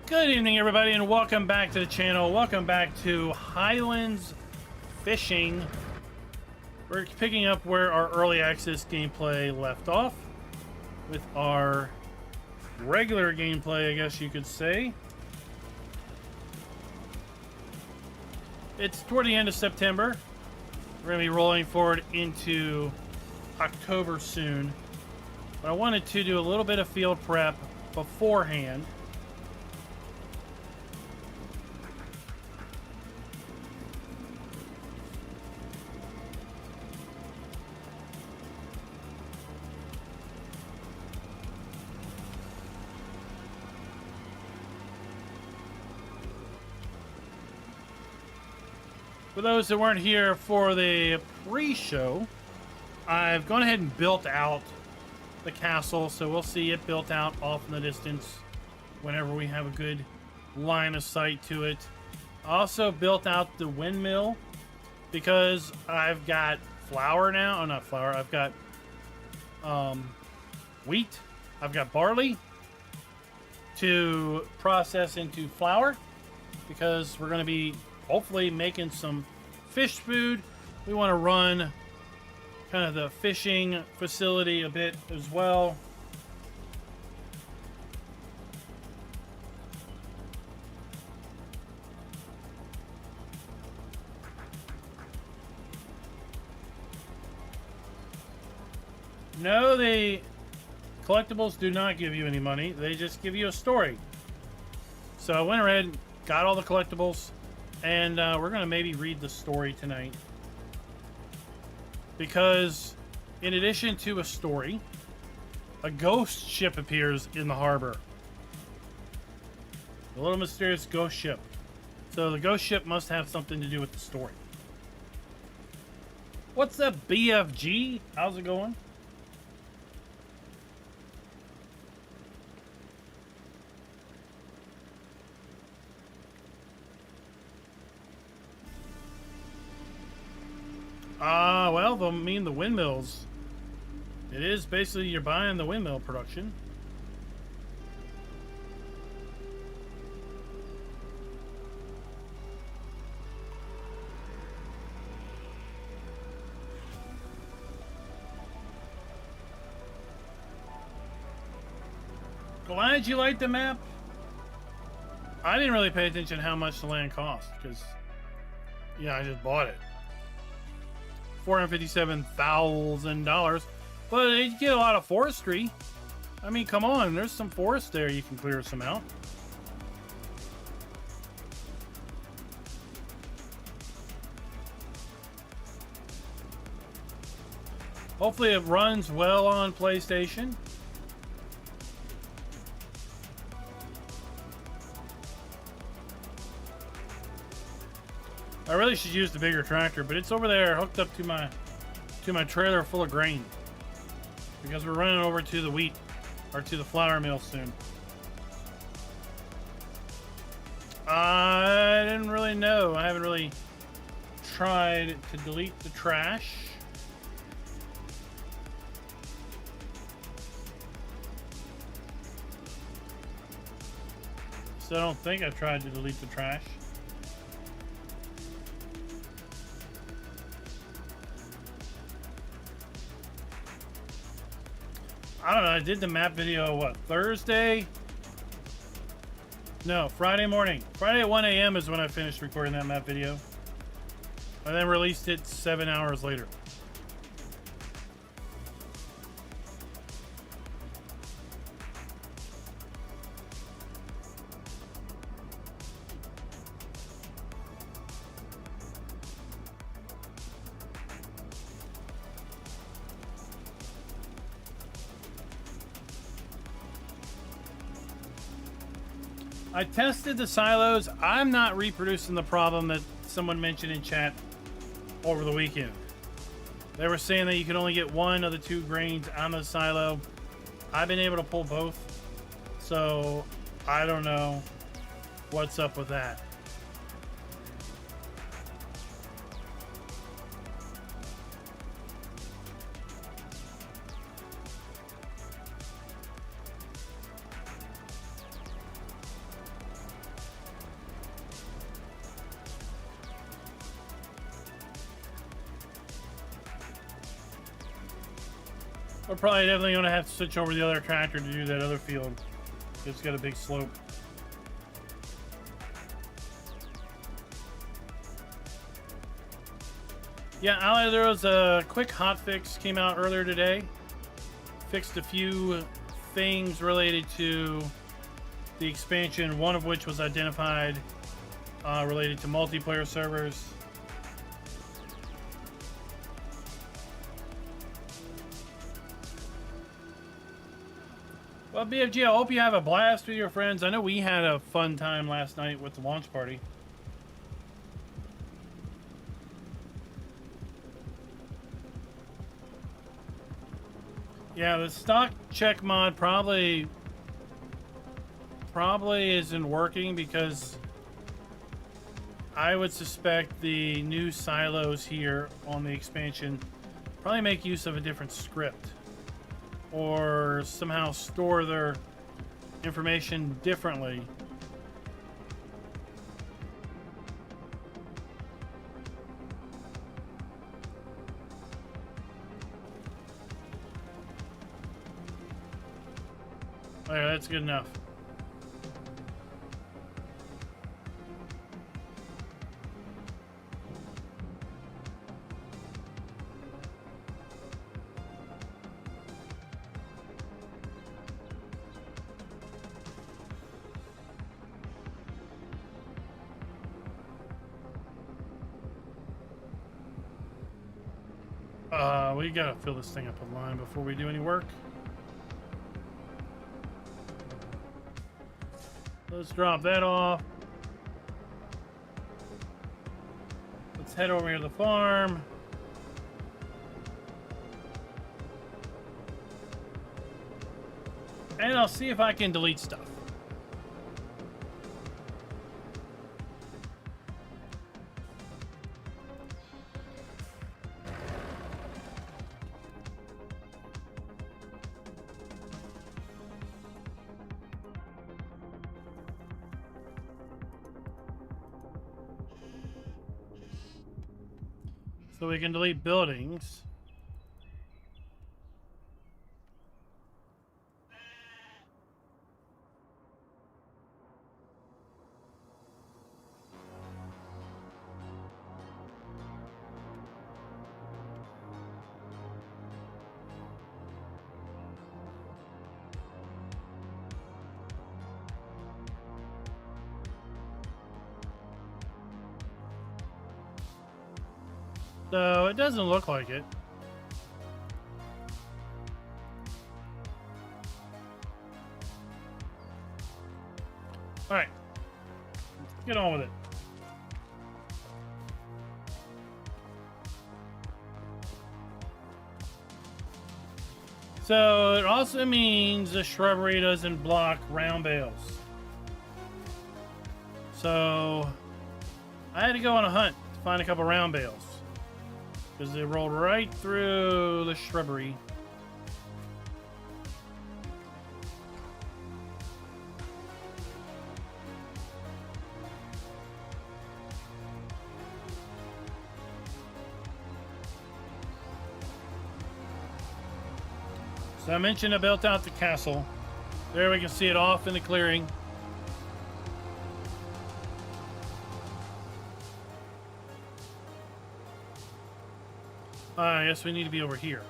Good evening, everybody, and welcome back to the channel. Welcome back to Highlands Fishing. We're picking up where our early access gameplay left off with our regular gameplay, I guess you could say. It's toward the end of September. We're going to be rolling forward into October soon. But I wanted to do a little bit of field prep beforehand. For those that weren't here for the pre-show, I've gone ahead and built out the castle, so we'll see it built out off in the distance whenever we have a good line of sight to it. I also built out the windmill because I've got flour now. Oh, not flour. I've got wheat. I've got barley to process into flour because we're going to be hopefully making some fish food. We want to run kind of the fishing facility a bit as well. No, the collectibles do not give you any money. They just give you a story. So I went ahead, got all the collectibles, and we're going to maybe read the story tonight. Because in addition to a story, a ghost ship appears in the harbor. A little mysterious ghost ship. So the ghost ship must have something to do with the story. What's up, BFG? How's it going? Well, they'll mean the windmills. It is basically you're buying the windmill production. Glad you liked the map. I didn't really pay attention how much the land cost because, yeah, I just bought it. $457,000, but you get a lot of forestry. I mean, come on, there's some forest there. You can clear some out. Hopefully it runs well on PlayStation. I really should use the bigger tractor, but it's over there hooked up to my trailer full of grain because we're running over to the wheat or to the flour mill soon. I didn't really know. I haven't really tried to delete the trash. So I don't think I've tried to delete the trash. I don't know, I did the map video, what, Thursday? No, Friday morning. Friday at 1 a.m. is when I finished recording that map video. I then released it 7 hours later. I tested the silos. I'm not reproducing the problem that someone mentioned in chat over the weekend. They were saying that you could only get one of the two grains out of the silo. I've been able to pull both. So I don't know what's up with that. We're probably definitely going to have to switch over the other tractor to do that other field. It's got a big slope. Yeah, there was a quick hot fix came out earlier today. Fixed a few things related to the expansion, one of which was identified related to multiplayer servers. Well, BFG, I hope you have a blast with your friends. I know we had a fun time last night with the launch party. Yeah, the stock check mod probably isn't working because I would suspect the new silos here on the expansion probably make use of a different script or somehow store their information differently. Okay, that's good enough. We gotta fill this thing up with lime before we do any work. Let's drop that off. Let's head over here to the farm. And I'll see if I can delete stuff. So we can delete buildings. So it doesn't look like it. All right, let's get on with it. So it also means the shrubbery doesn't block round bales. So I had to go on a hunt to find a couple round bales because they rolled right through the shrubbery. So I mentioned I built out the castle. There we can see it off in the clearing. I guess we need to be over here.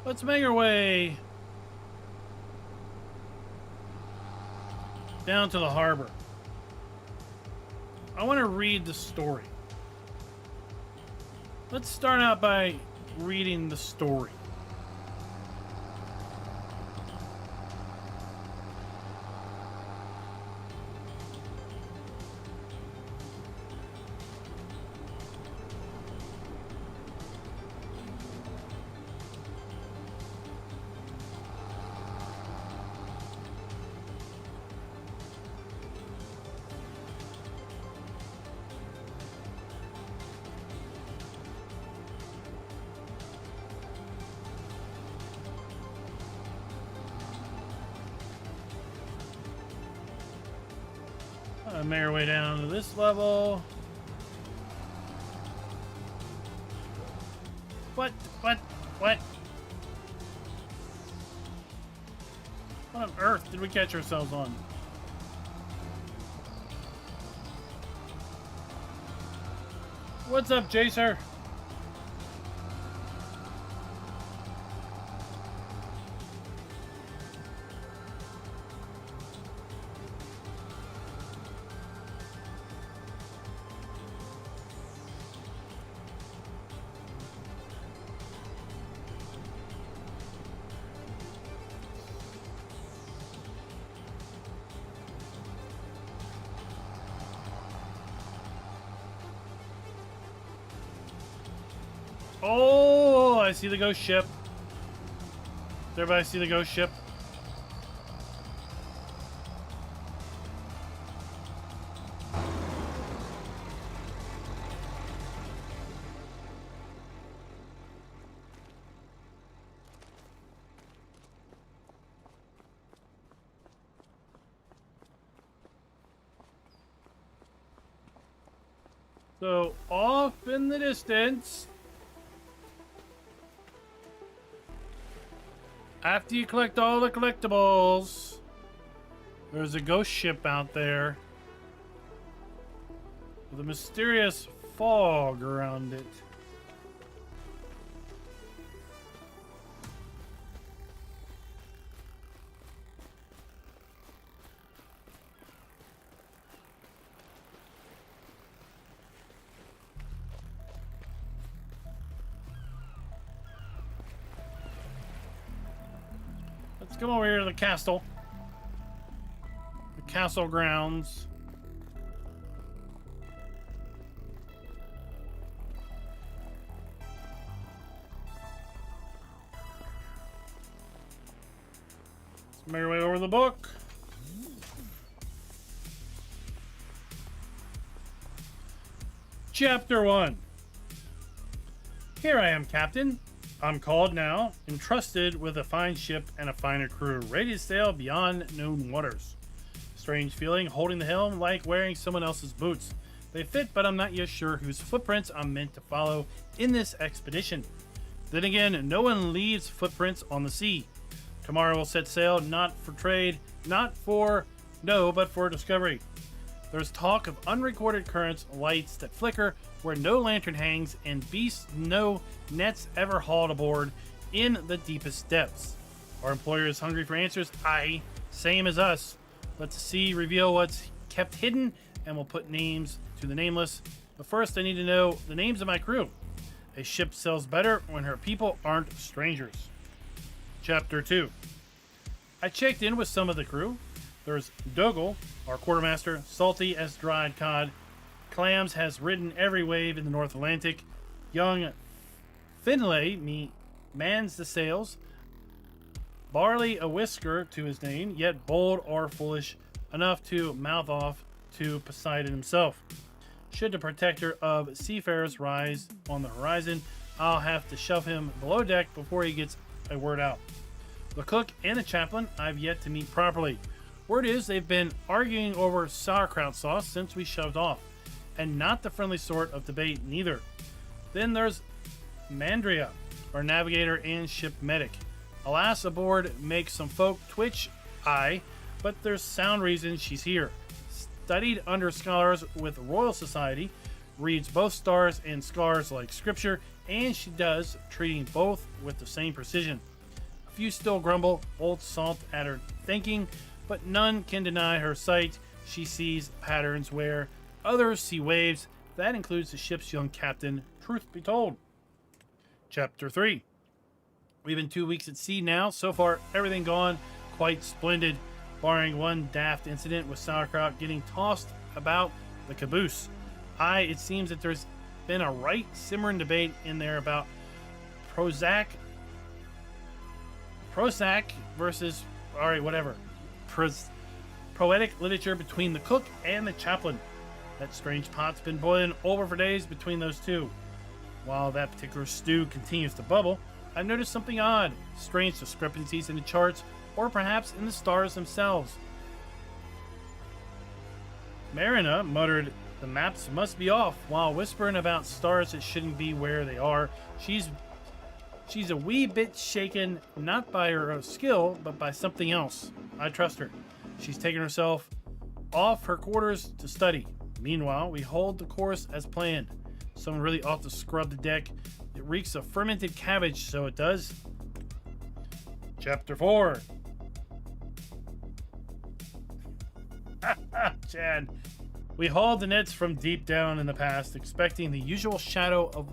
Let's make our way down to the harbor. I want to read the story. Let's start out by reading the story. I made our way down to this level. What? What? What? What on earth did we catch ourselves on? What's up, Jacer? Oh, I see the ghost ship. Does everybody see the ghost ship? So, off in the distance, after you collect all the collectibles, there's a ghost ship out there with a mysterious fog around it. Let's come over here to the castle. The castle grounds. Let's make our way over the book. Chapter 1. Here I am, Captain. I'm called now, entrusted with a fine ship and a finer crew, ready to sail beyond known waters. Strange feeling, holding the helm like wearing someone else's boots. They fit, but I'm not yet sure whose footprints I'm meant to follow in this expedition. Then again, no one leaves footprints on the sea. Tomorrow we'll set sail, not for trade, but for discovery. There's talk of unrecorded currents, lights that flicker where no lantern hangs, and beasts no nets ever hauled aboard in the deepest depths. Our employer is hungry for answers. Aye, same as us. Let the sea reveal what's kept hidden, and we'll put names to the nameless. But first, I need to know the names of my crew. A ship sails better when her people aren't strangers. Chapter 2. I checked in with some of the crew. There's Dougal, our quartermaster, salty as dried cod. Clams has ridden every wave in the North Atlantic. Young Finlay mans the sails. Barley a whisker to his name, yet bold or foolish enough to mouth off to Poseidon himself. Should the protector of seafarers rise on the horizon, I'll have to shove him below deck before he gets a word out. The cook and the chaplain I've yet to meet properly. Word is they've been arguing over sauerkraut sauce since we shoved off, and not the friendly sort of debate neither. Then there's Mandria, our navigator and ship medic. Alas, aboard makes some folk twitch, aye, but there's sound reason she's here. Studied under scholars with Royal Society, reads both stars and scars like scripture, and she does, treating both with the same precision. A few still grumble, old salt at her thinking, but none can deny her sight. She sees patterns where others see waves. That includes the ship's young captain, truth be told. Chapter 3. We've been 2 weeks at sea now. So far, everything gone quite splendid, barring one daft incident with sauerkraut getting tossed about the caboose. It seems that there's been a right simmering debate in there about Prozac versus, poetic literature between the cook and the chaplain. That strange pot's been boiling over for days between those two. While that particular stew continues to bubble, I've noticed something odd, strange discrepancies in the charts, or perhaps in the stars themselves. Marina muttered, "The maps must be off," while whispering about stars that shouldn't be where they are. She's a wee bit shaken, not by her skill, but by something else. I trust her. She's taken herself off her quarters to study. Meanwhile, we hold the course as planned. Someone really ought to scrub the deck. It reeks of fermented cabbage, so it does. Chapter 4. Chad. We hauled the nets from deep down in the past, expecting the usual shadow of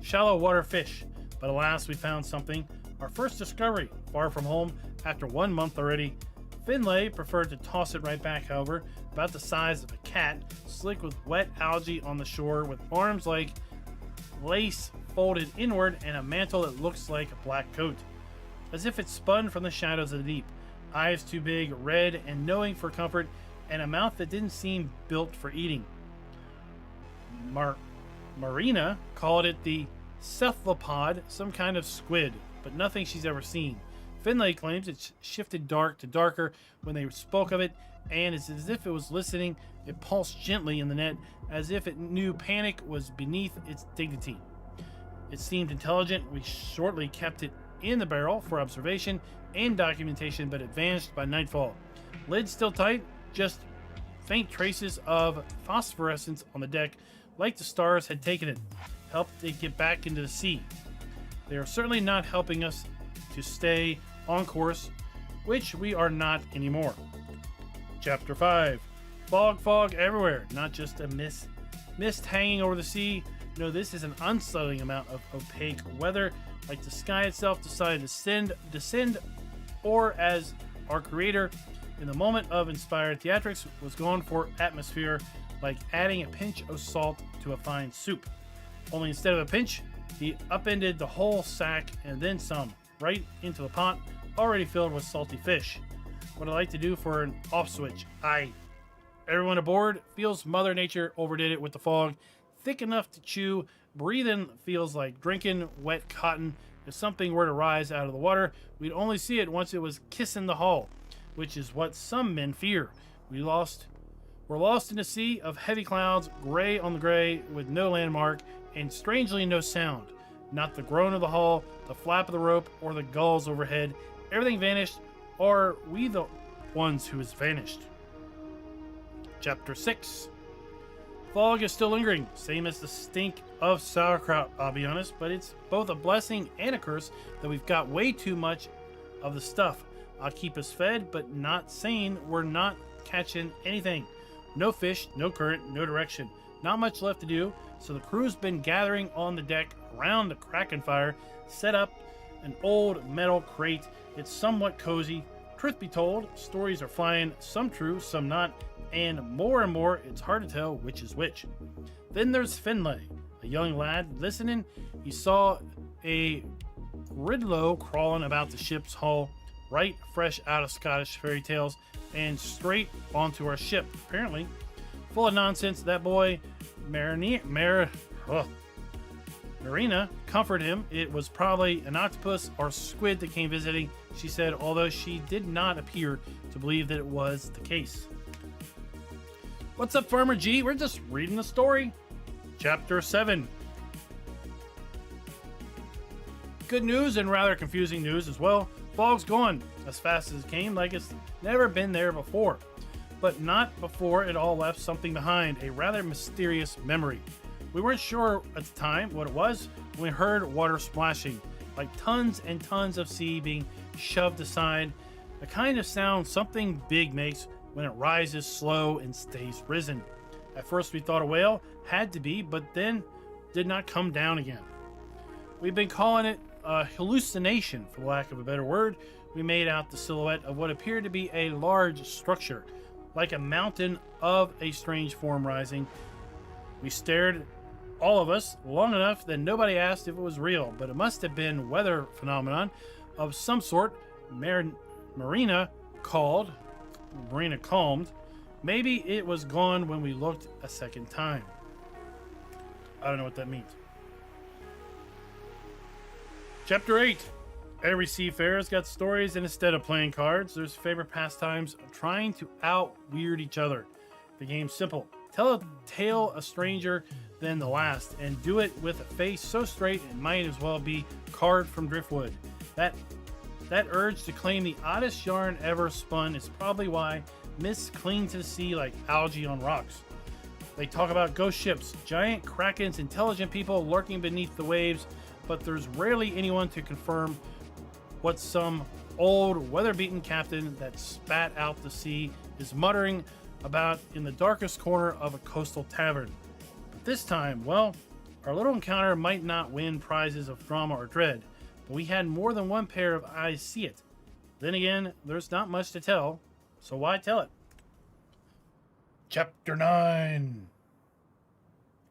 shallow water fish. But alas, we found something. Our first discovery, far from home, after 1 month already. Finlay preferred to toss it right back, however, about the size of a cat, slick with wet algae on the shore, with arms like lace folded inward and a mantle that looks like a black coat, as if it spun from the shadows of the deep. Eyes too big, red and knowing for comfort, and a mouth that didn't seem built for eating. Marina called it the cephalopod, some kind of squid, but nothing she's ever seen. Finlay claims it shifted dark to darker when they spoke of it, and it's as if it was listening. It pulsed gently in the net, as if it knew panic was beneath its dignity. It seemed intelligent. We shortly kept it in the barrel for observation and documentation, but it vanished by nightfall. Lid still tight, just faint traces of phosphorescence on the deck, like the stars had taken it, helped it get back into the sea. They are certainly not helping us to stay on course, which we are not anymore. Chapter 5. Fog everywhere, not just a mist hanging over the sea. No, this is an unsettling amount of opaque weather, like the sky itself decided to descend, or as our creator, in the moment of inspired theatrics, was going for atmosphere, like adding a pinch of salt to a fine soup. Only instead of a pinch, he upended the whole sack and then some, right into the pot, already filled with salty fish. What I like to do for an off switch. Everyone aboard feels Mother Nature overdid it with the fog. Thick enough to chew, breathing feels like drinking wet cotton. If something were to rise out of the water, we'd only see it once it was kissing the hull, which is what some men fear. We're lost in a sea of heavy clouds, gray on the gray, with no landmark, and strangely no sound. Not the groan of the hull, the flap of the rope, or the gulls overhead. Everything vanished, or we the ones who has vanished. Chapter 6. Fog is still lingering, same as the stink of sauerkraut, I'll be honest, but it's both a blessing and a curse that we've got way too much of the stuff. I'll keep us fed, but not sane. We're not catching anything. No fish, no current, no direction. Not much left to do, so the crew's been gathering on the deck around the Kraken fire, set up an old metal crate. It's somewhat cozy. Truth be told, stories are flying, some true, some not, and more, it's hard to tell which is which. Then there's Finlay, a young lad listening. He saw a Ridlow crawling about the ship's hull, right fresh out of Scottish fairy tales, and straight onto our ship, apparently. Full of nonsense, that boy, Marina comforted him. It was probably an octopus or squid that came visiting, she said, although she did not appear to believe that it was the case. What's up, Farmer G? We're just reading the story. Chapter 7. Good news and rather confusing news as well. Fog's gone as fast as it came, like it's never been there before. But not before it all left something behind, a rather mysterious memory. We weren't sure at the time what it was when we heard water splashing, like tons and tons of sea being shoved aside, the kind of sound something big makes when it rises slow and stays risen. At first we thought a whale had to be, but then did not come down again. We've been calling it a hallucination, for lack of a better word. We made out the silhouette of what appeared to be a large structure, like a mountain of a strange form rising. We stared, all of us, long enough that nobody asked if it was real, but it must have been weather phenomenon of some sort. Marina calmed. Maybe it was gone when we looked a second time. I don't know what that means. Chapter 8. Every seafarer's got stories, and instead of playing cards, there's favorite pastimes of trying to out-weird each other. The game's simple. Tell a tale a stranger than the last, and do it with a face so straight it might as well be carved from driftwood. That urge to claim the oddest yarn ever spun is probably why myths cling to the sea like algae on rocks. They talk about ghost ships, giant krakens, intelligent people lurking beneath the waves, but there's rarely anyone to confirm what some old, weather-beaten captain that spat out the sea is muttering about in the darkest corner of a coastal tavern. But this time, well, our little encounter might not win prizes of drama or dread, but we had more than one pair of eyes see it. Then again, there's not much to tell, so why tell it? Chapter 9.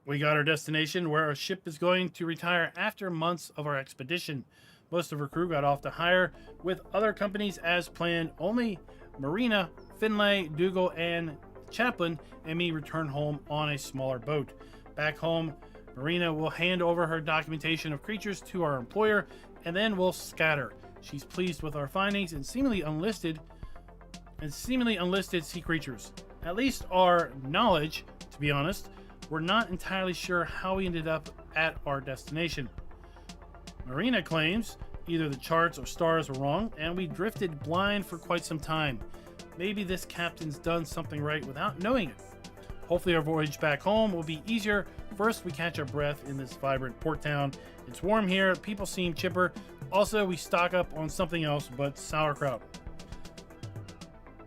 We got our destination, where our ship is going to retire after months of our expedition. Most of our crew got off to hire with other companies as planned. Only Marina, Finlay, Dougal, and Chaplin and me return home on a smaller boat. Back home, Marina will hand over her documentation of creatures to our employer, and then we'll scatter. She's pleased with our findings and seemingly unlisted sea creatures. At least our knowledge, to be honest. We're not entirely sure how we ended up at our destination. Marina claims either the charts or stars were wrong, and we drifted blind for quite some time. Maybe this captain's done something right without knowing it. Hopefully our voyage back home will be easier. First, we catch our breath in this vibrant port town. It's warm here, people seem chipper. Also, we stock up on something else but sauerkraut.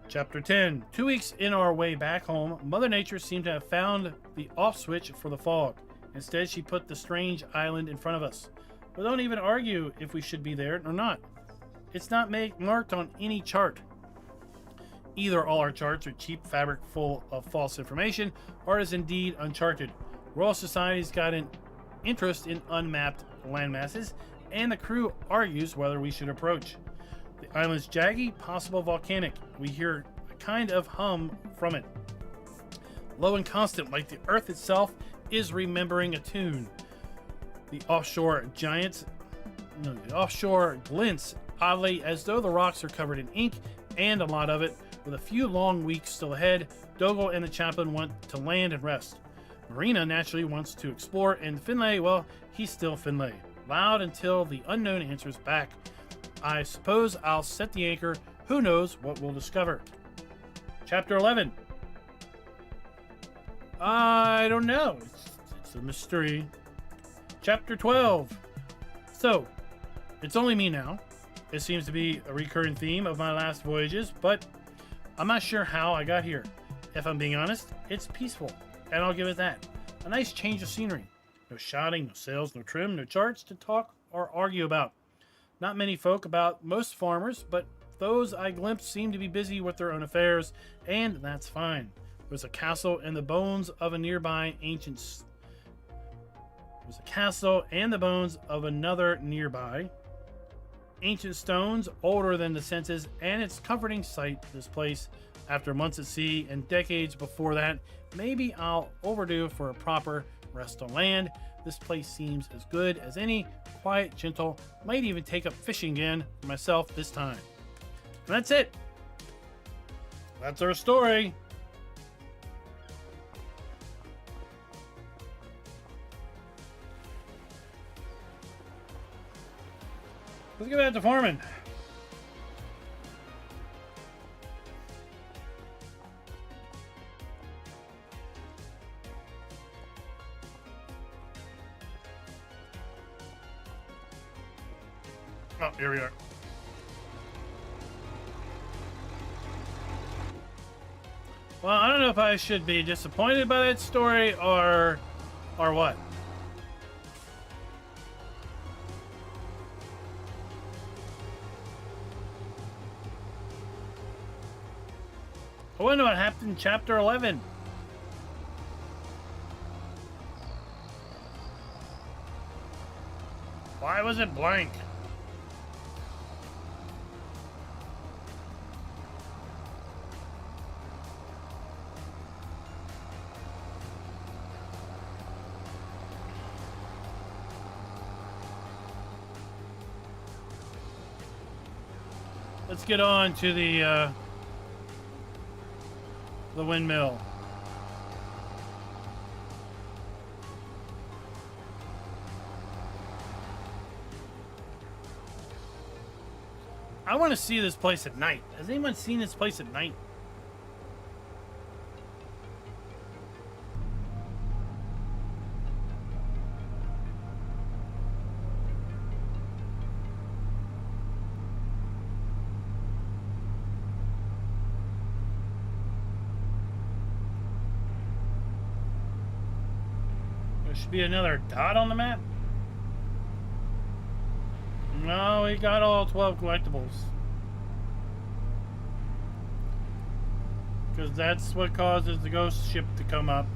Chapter 10. 2 weeks in our way back home, Mother Nature seemed to have found the off switch for the fog. Instead, she put the strange island in front of us. We don't even argue if we should be there or not. It's not marked on any chart. Either all our charts are cheap fabric full of false information, or is indeed uncharted. Royal Society's got an interest in unmapped landmasses, and the crew argues whether we should approach. The island's jaggy, possible volcanic. We hear a kind of hum from it. Low and constant, like the earth itself is remembering a tune. The offshore glints oddly as though the rocks are covered in ink, and a lot of it. With a few long weeks still ahead, Dougal and the chaplain want to land and rest. Marina naturally wants to explore, and Finlay, well, he's still Finlay. Loud until the unknown answers back. I suppose I'll set the anchor. Who knows what we'll discover? Chapter 11. I don't know. It's a mystery. Chapter 12. So, it's only me now. It seems to be a recurring theme of my last voyages, but I'm not sure how I got here. If I'm being honest, it's peaceful, and I'll give it that. A nice change of scenery. No shouting, no sails, no trim, no charts to talk or argue about. Not many folk about, most farmers, but those I glimpsed seem to be busy with their own affairs, and that's fine. There's a castle and the bones of a nearby ancient... There's a castle and the bones of another nearby. Ancient stones, older than the senses, and it's comforting sight, this place. After months at sea and decades before that, maybe I'll overdue for a proper rest on land. This place seems as good as any, quiet, gentle, might even take up fishing again for myself this time. And that's it. That's our story. Let's get back to farming. Oh, here we are. Well, I don't know if I should be disappointed by that story or what. I wonder what happened in Chapter 11. Why was it blank? Let's get on to the windmill. I want to see this place at night. Has anyone seen this place at night? There should be another dot on the map. No, we got all 12 collectibles. Because that's what causes the ghost ship to come up.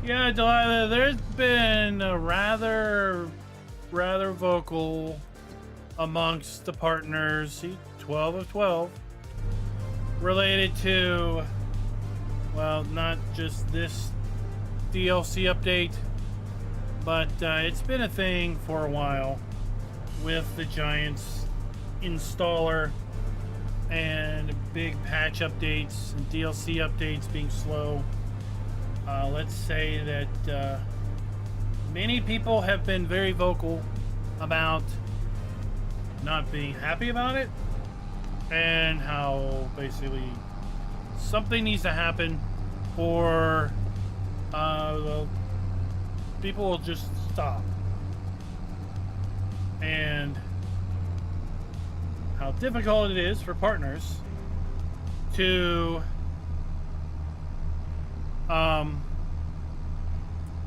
Yeah, Delilah, there's been a rather vocal amongst the partners, see, 12 of 12, related to, well, not just this DLC update, but it's been a thing for a while with the Giants installer and big patch updates and DLC updates being slow. Let's say that many people have been very vocal about not being happy about it and how basically something needs to happen or the people will just stop. And how difficult it is for partners to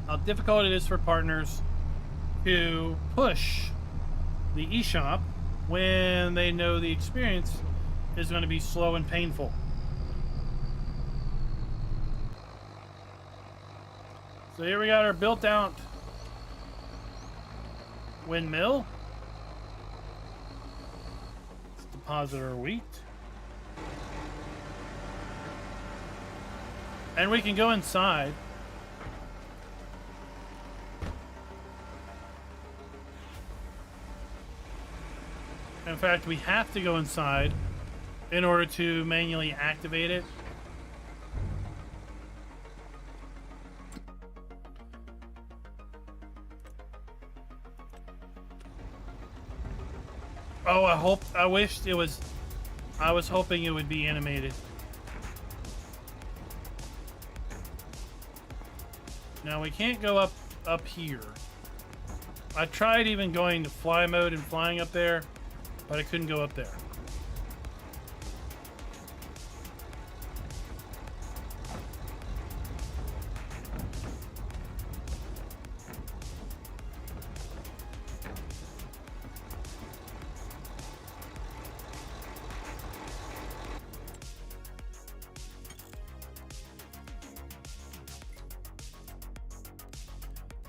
how difficult it is for partners to push the eShop when they know the experience is going to be slow and painful. So here we got our built out windmill. Let's deposit our wheat. And we can go inside. In fact, we have to go inside in order to manually activate it. Oh, I wished it was, I was hoping it would be animated. Now we can't go up here. I tried even going to fly mode and flying up there, but I couldn't go up there.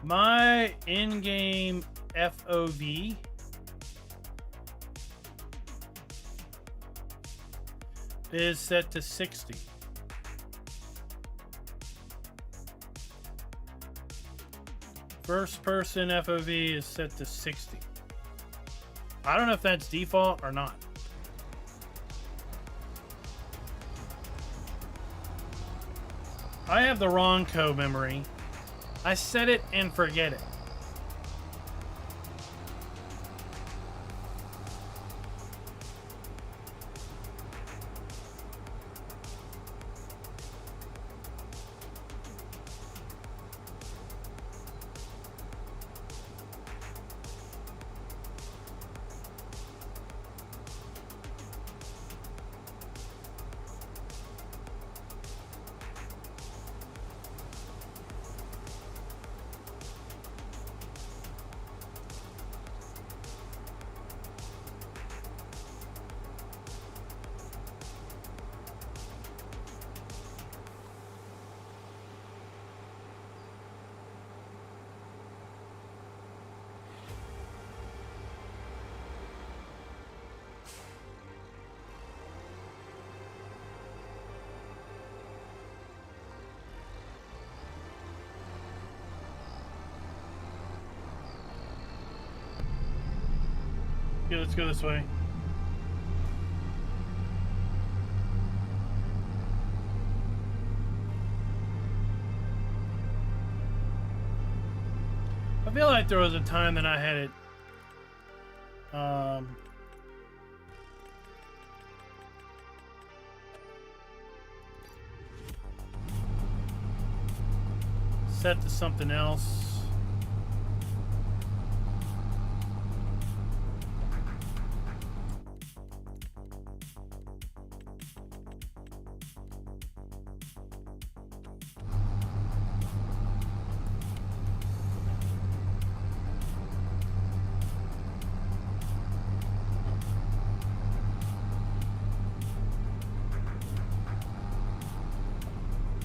My in-game FOV is set to 60. First person FOV is set to 60. I don't know if that's default or not. I have the wrong code memory. I set it and forget it. Okay, let's go this way. I feel like there was a time that I had it set to something else.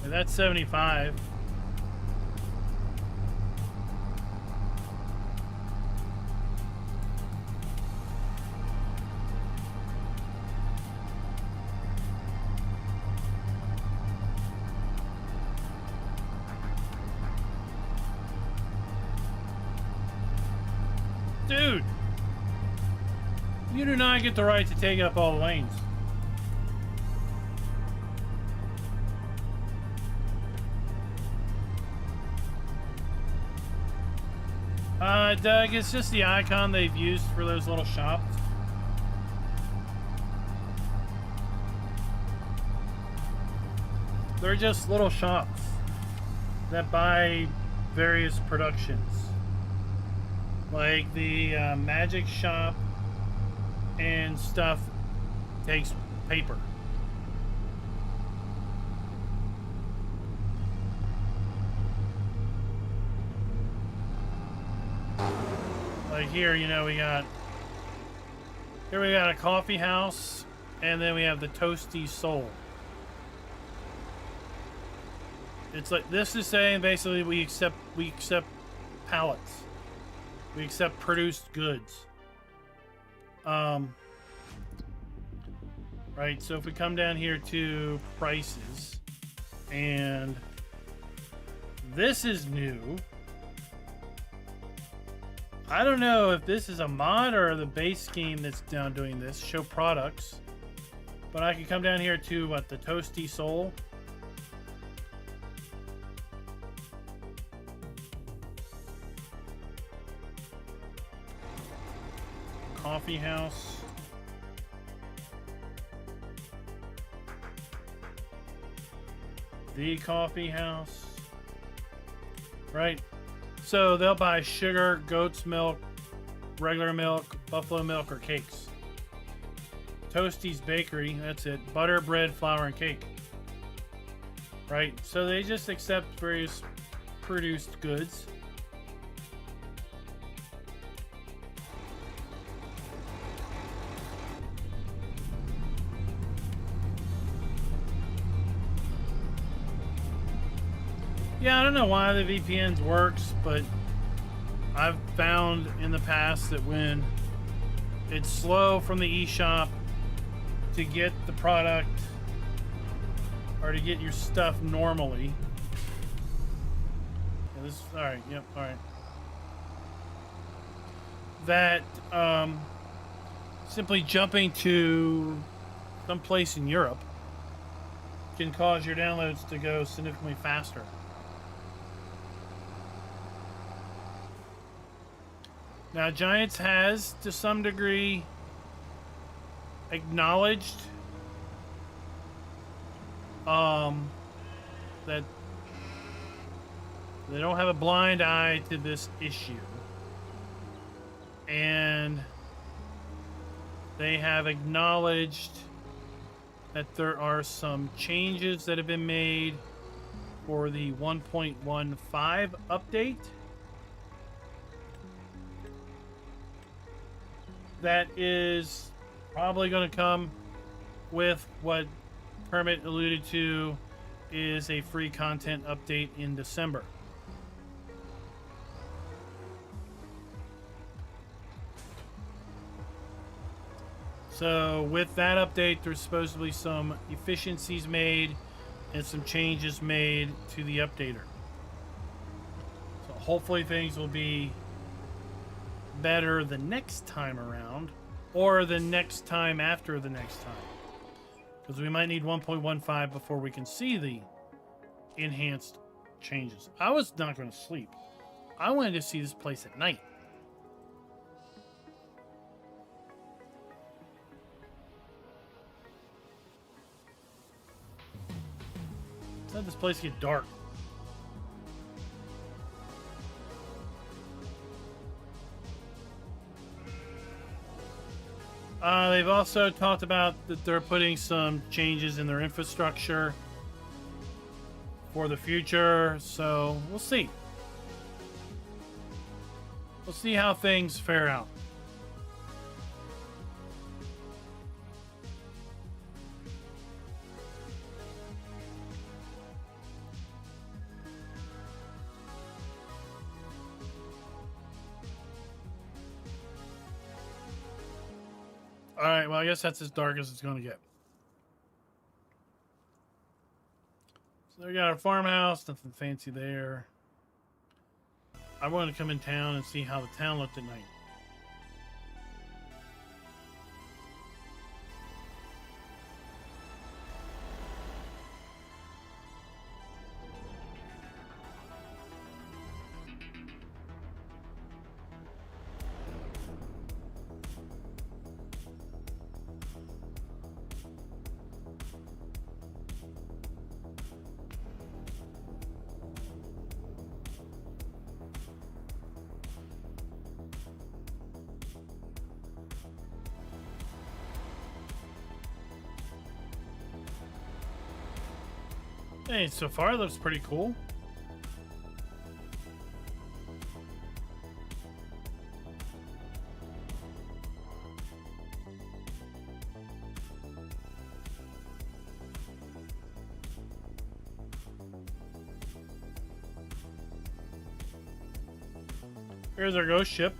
That's 75. Dude, you do not get the right to take up all the lanes. Doug, it's just the icon they've used for those little shops. They're just little shops that buy various productions. Like the magic shop and stuff takes paper. Like here, you know, we got a coffee house, and then we have the Toasty Soul. It's like, this is saying basically we accept pallets. We accept produced goods. Right, so if we come down here to prices, and this is new. I don't know if this is a mod or the base game that's now doing this. Show products. But I can come down here to, what, the Toasty Soul. Coffee house. The coffee house. Right. So they'll buy sugar, goat's milk, regular milk, buffalo milk, or cakes. Toasty's Bakery, that's it. Butter, bread, flour, and cake. Right? So they just accept various produced goods. Yeah, I don't know why the VPNs works, but I've found in the past that when it's slow from the eShop to get the product or to get your stuff normally. Yeah, this, all right, yep, all right. That simply jumping to some place in Europe can cause your downloads to go significantly faster. Now, Giants has, to some degree, acknowledged that they don't have a blind eye to this issue. And they have acknowledged that there are some changes that have been made for the 1.15 update. That is probably going to come with what Kermit alluded to is a free content update in December. So with that update, there's supposed to be some efficiencies made and some changes made to the updater. So hopefully things will be better the next time around. or the next time after the next time. Because we might need 1.15 before we can see the enhanced changes. I was not going to sleep. I wanted to see this place at night. Let this place get dark. They've also talked about that they're putting some changes in their infrastructure for the future, so we'll see. We'll see how things fare out. All right, well, I guess that's as dark as it's going to get. So we got our farmhouse, nothing fancy there. I wanted to come in town and see how the town looked at night. Hey, so far it looks pretty cool. Here's our ghost ship.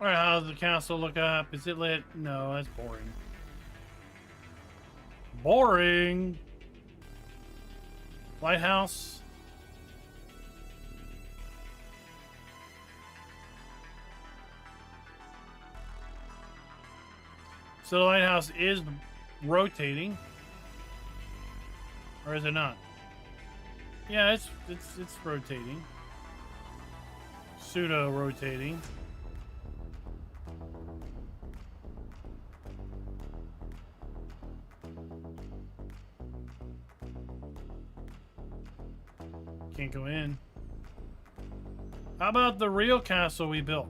Alright, how does the castle look up? Is it lit? No, that's boring. Boring! Lighthouse. So the lighthouse is rotating. Or is it not? Yeah, it's rotating. Pseudo rotating. Can't go in. How about the real castle we built?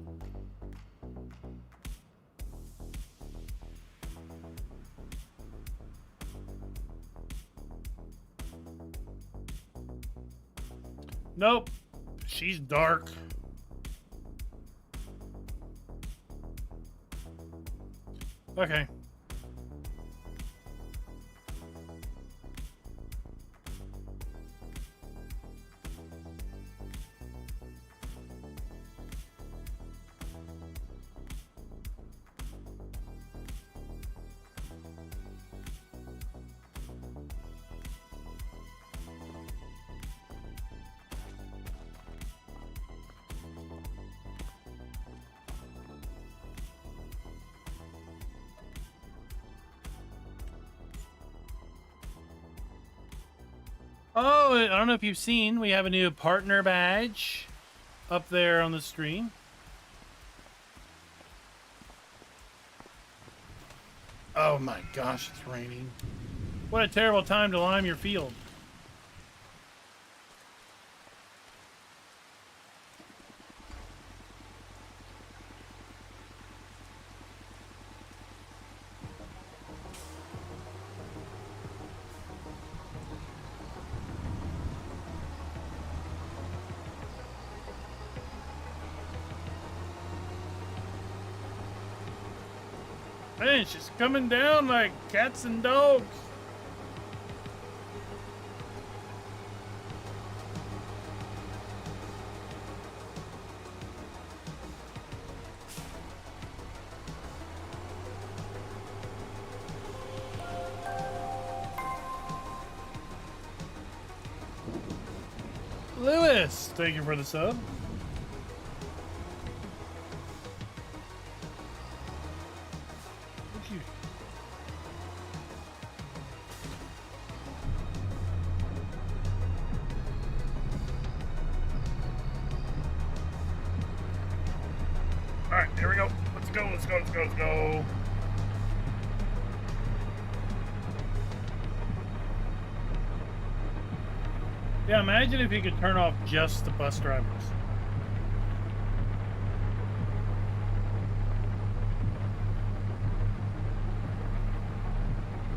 Nope. She's dark. Okay. Oh, I don't know if you've seen, we have a new partner badge up there on the stream. Oh my gosh, it's raining. What a terrible time to lime your field. Man, it's just coming down like cats and dogs. Lewis, thank you for the sub. Thank you. All right, here we go. Let's go, let's go, let's go, let's go. Yeah, imagine if you could turn off just the bus drivers.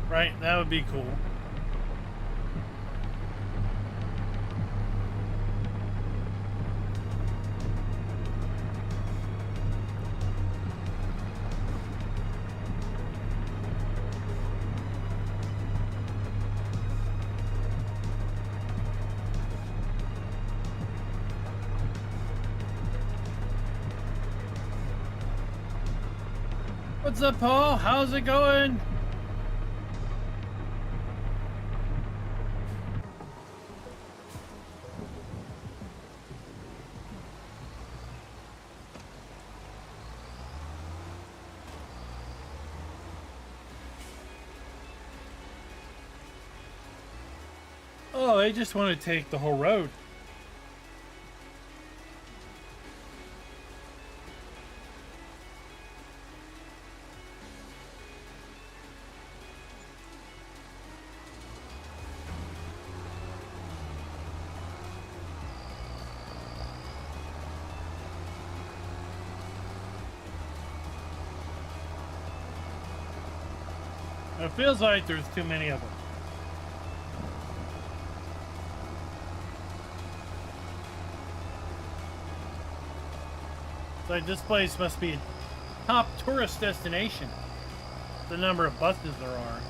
Right, that would be cool. What's up, Paul? How's it going? Oh, they just want to take the whole road. It feels like there's too many of them. It's like this place must be a top tourist destination. The number of buses there are.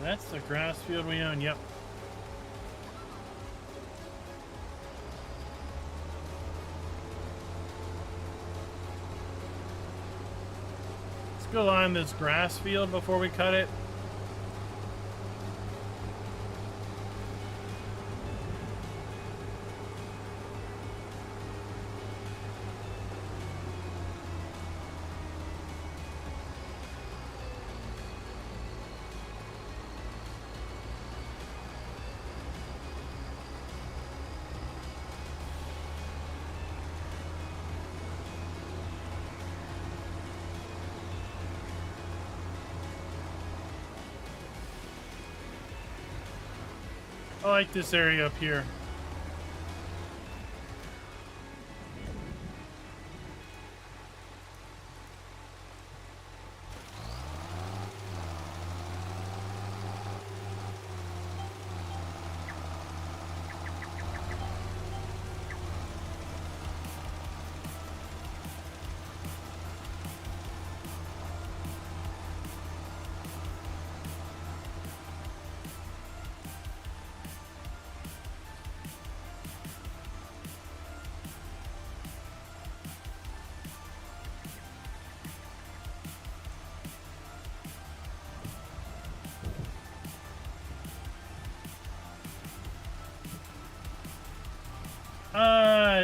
That's the grass field we own, yep. Let's go line this grass field before we cut it. I like this area up here.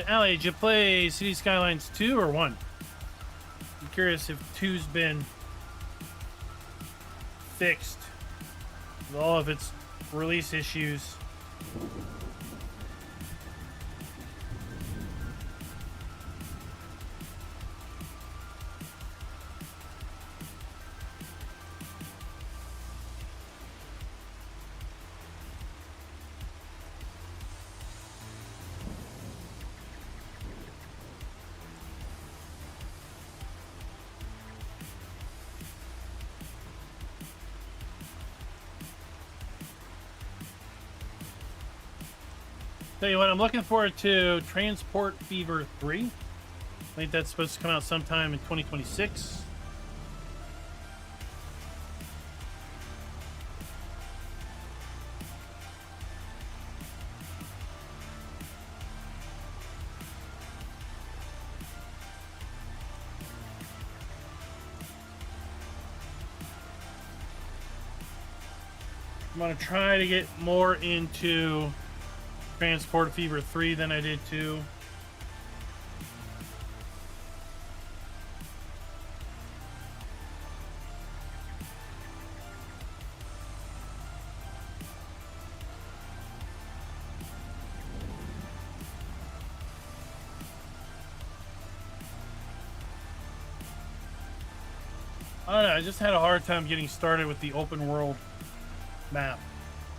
Allie, did you play City Skylines 2 or 1? I'm curious if 2's been fixed with all of its release issues. Tell you what, I'm looking forward to Transport Fever 3. I think that's supposed to come out sometime in 2026. I'm going to try to get more into Transport Fever 3 than I did 2. I don't know, I just had a hard time getting started with the open world map.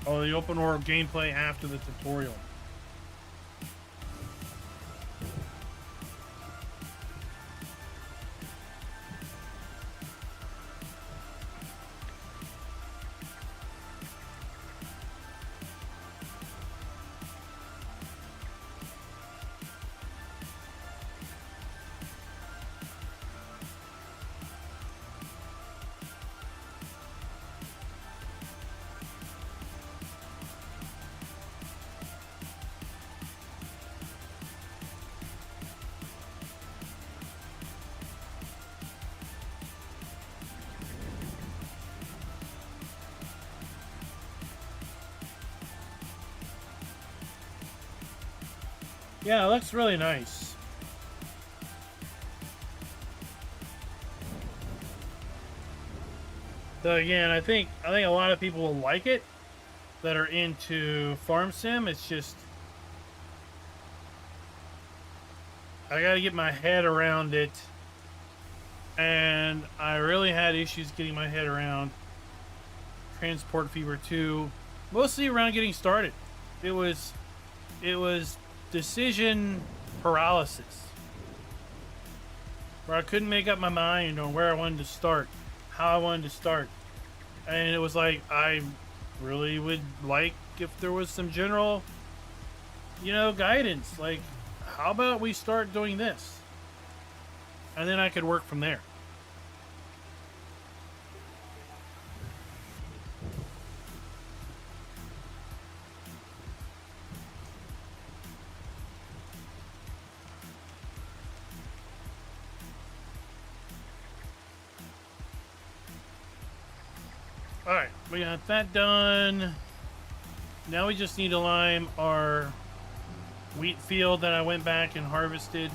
Or the open world gameplay after the tutorial. Yeah, it looks really nice. So again, I think a lot of people will like it that are into farm sim. It's just I got to get my head around it, and I really had issues getting my head around Transport Fever 2, mostly around getting started. It was decision paralysis, where I couldn't make up my mind on where I wanted to start, how I wanted to start. And it was like, I really would like if there was some general, guidance. Like, how about we start doing this? And then I could work from there. Alright, we got that done. Now we just need to lime our wheat field that I went back and harvested.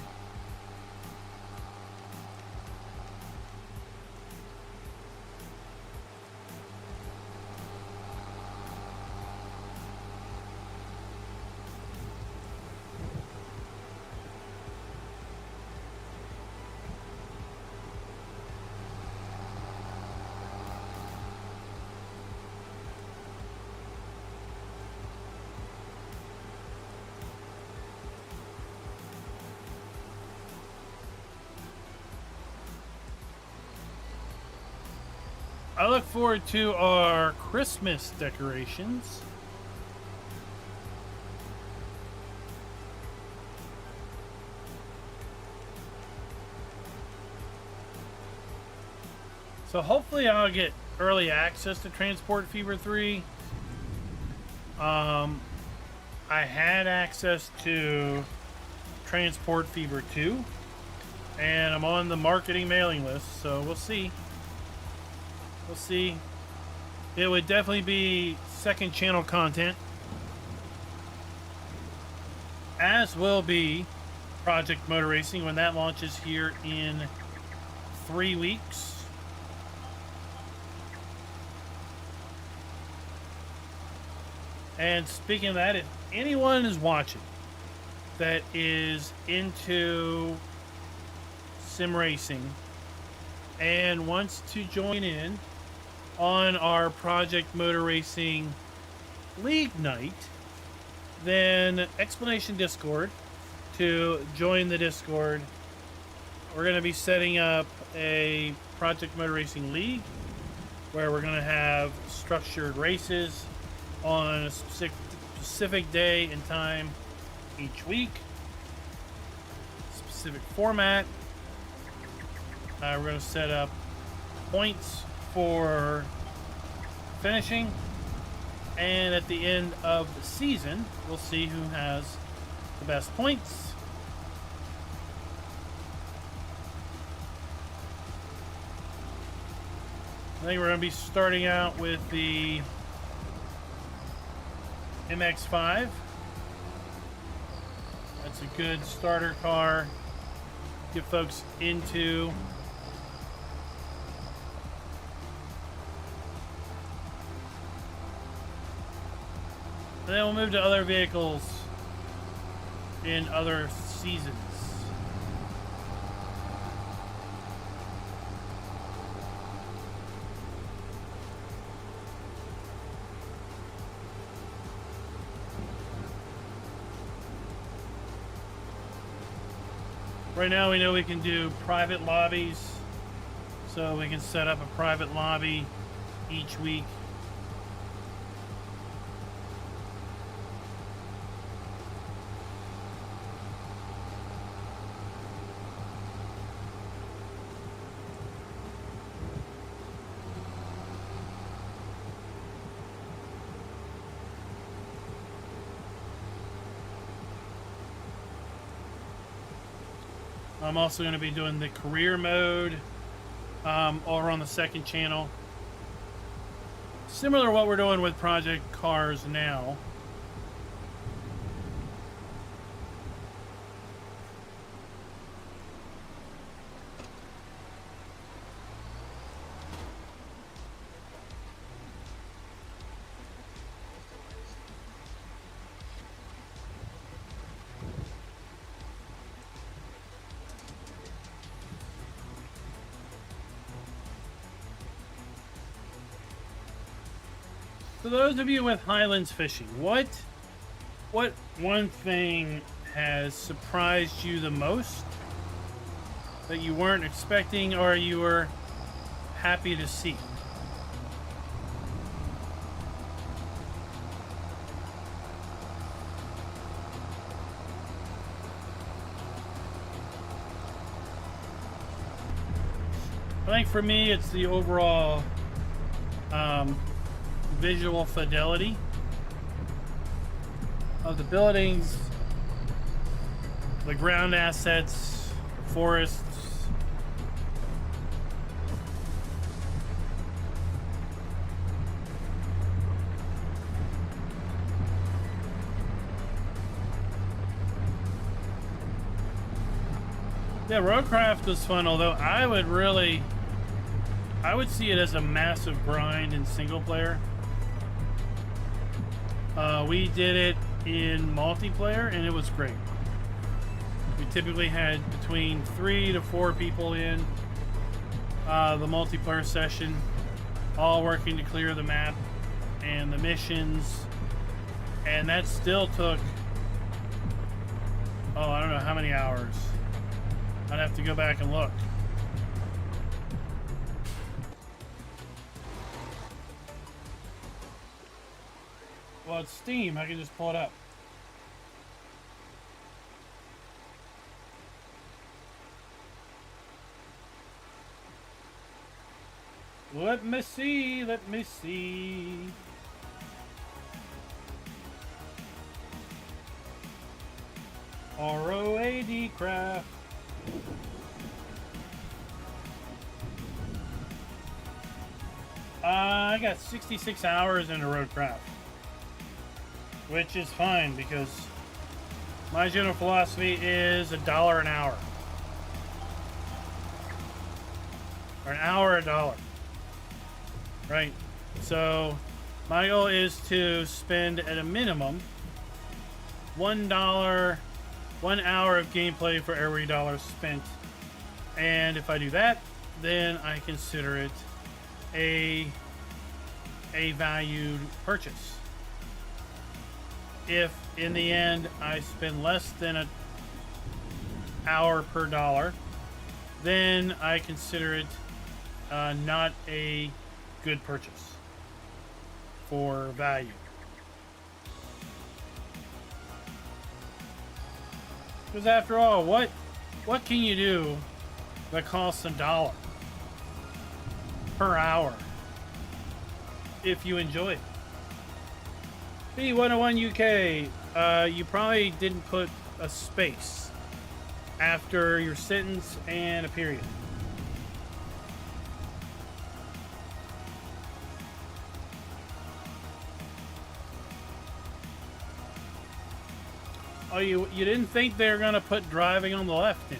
I look forward to our Christmas decorations. So hopefully I'll get early access to Transport Fever 3. I had access to Transport Fever 2, and I'm on the marketing mailing list, so we'll see. We'll see. It would definitely be second channel content, as will be Project Motor Racing when that launches here in 3 weeks. And speaking of that, if anyone is watching that is into sim racing and wants to join in on our Project Motor Racing League night, then explanation Discord to join the Discord. We're going to be setting up a Project Motor Racing League where we're going to have structured races on a specific day and time each week. Specific format. We're going to set up points for finishing, and at the end of the season, we'll see who has the best points. I think we're going to be starting out with the MX-5. That's a good starter car. Get folks into and then we'll move to other vehicles in other seasons. Right now we know we can do private lobbies, so we can set up a private lobby each week. I'm also going to be doing the career mode over on the second channel. Similar to what we're doing with Project Cars now. For those of you with Highlands Fishing, what one thing has surprised you the most that you weren't expecting or you were happy to see? I think for me, it's the overall visual fidelity of the buildings, the ground assets, forests. Yeah, Roadcraft was fun, although I would see it as a massive grind in single player. We did it in multiplayer and it was great. We typically had between 3 to 4 people in the multiplayer session, all working to clear the map and the missions, and that still took, oh, I don't know how many hours. I'd have to go back and look. Well, it's Steam. I can just pull it up. Let me see. Let me see. ROAD craft. I got 66 hours into Roadcraft, which is fine because my general philosophy is $1 an hour. Or an hour, $1. Right? So my goal is to spend at a minimum $1, 1 hour of gameplay for every dollar spent. And if I do that, then I consider it a valued purchase. If in the end I spend less than an hour per dollar, then I consider it not a good purchase for value. Because after all, what can you do that costs $1 per hour if you enjoy it? B101 UK, you probably didn't put a space after your sentence and a period. Oh, you didn't think they were gonna put driving on the left in?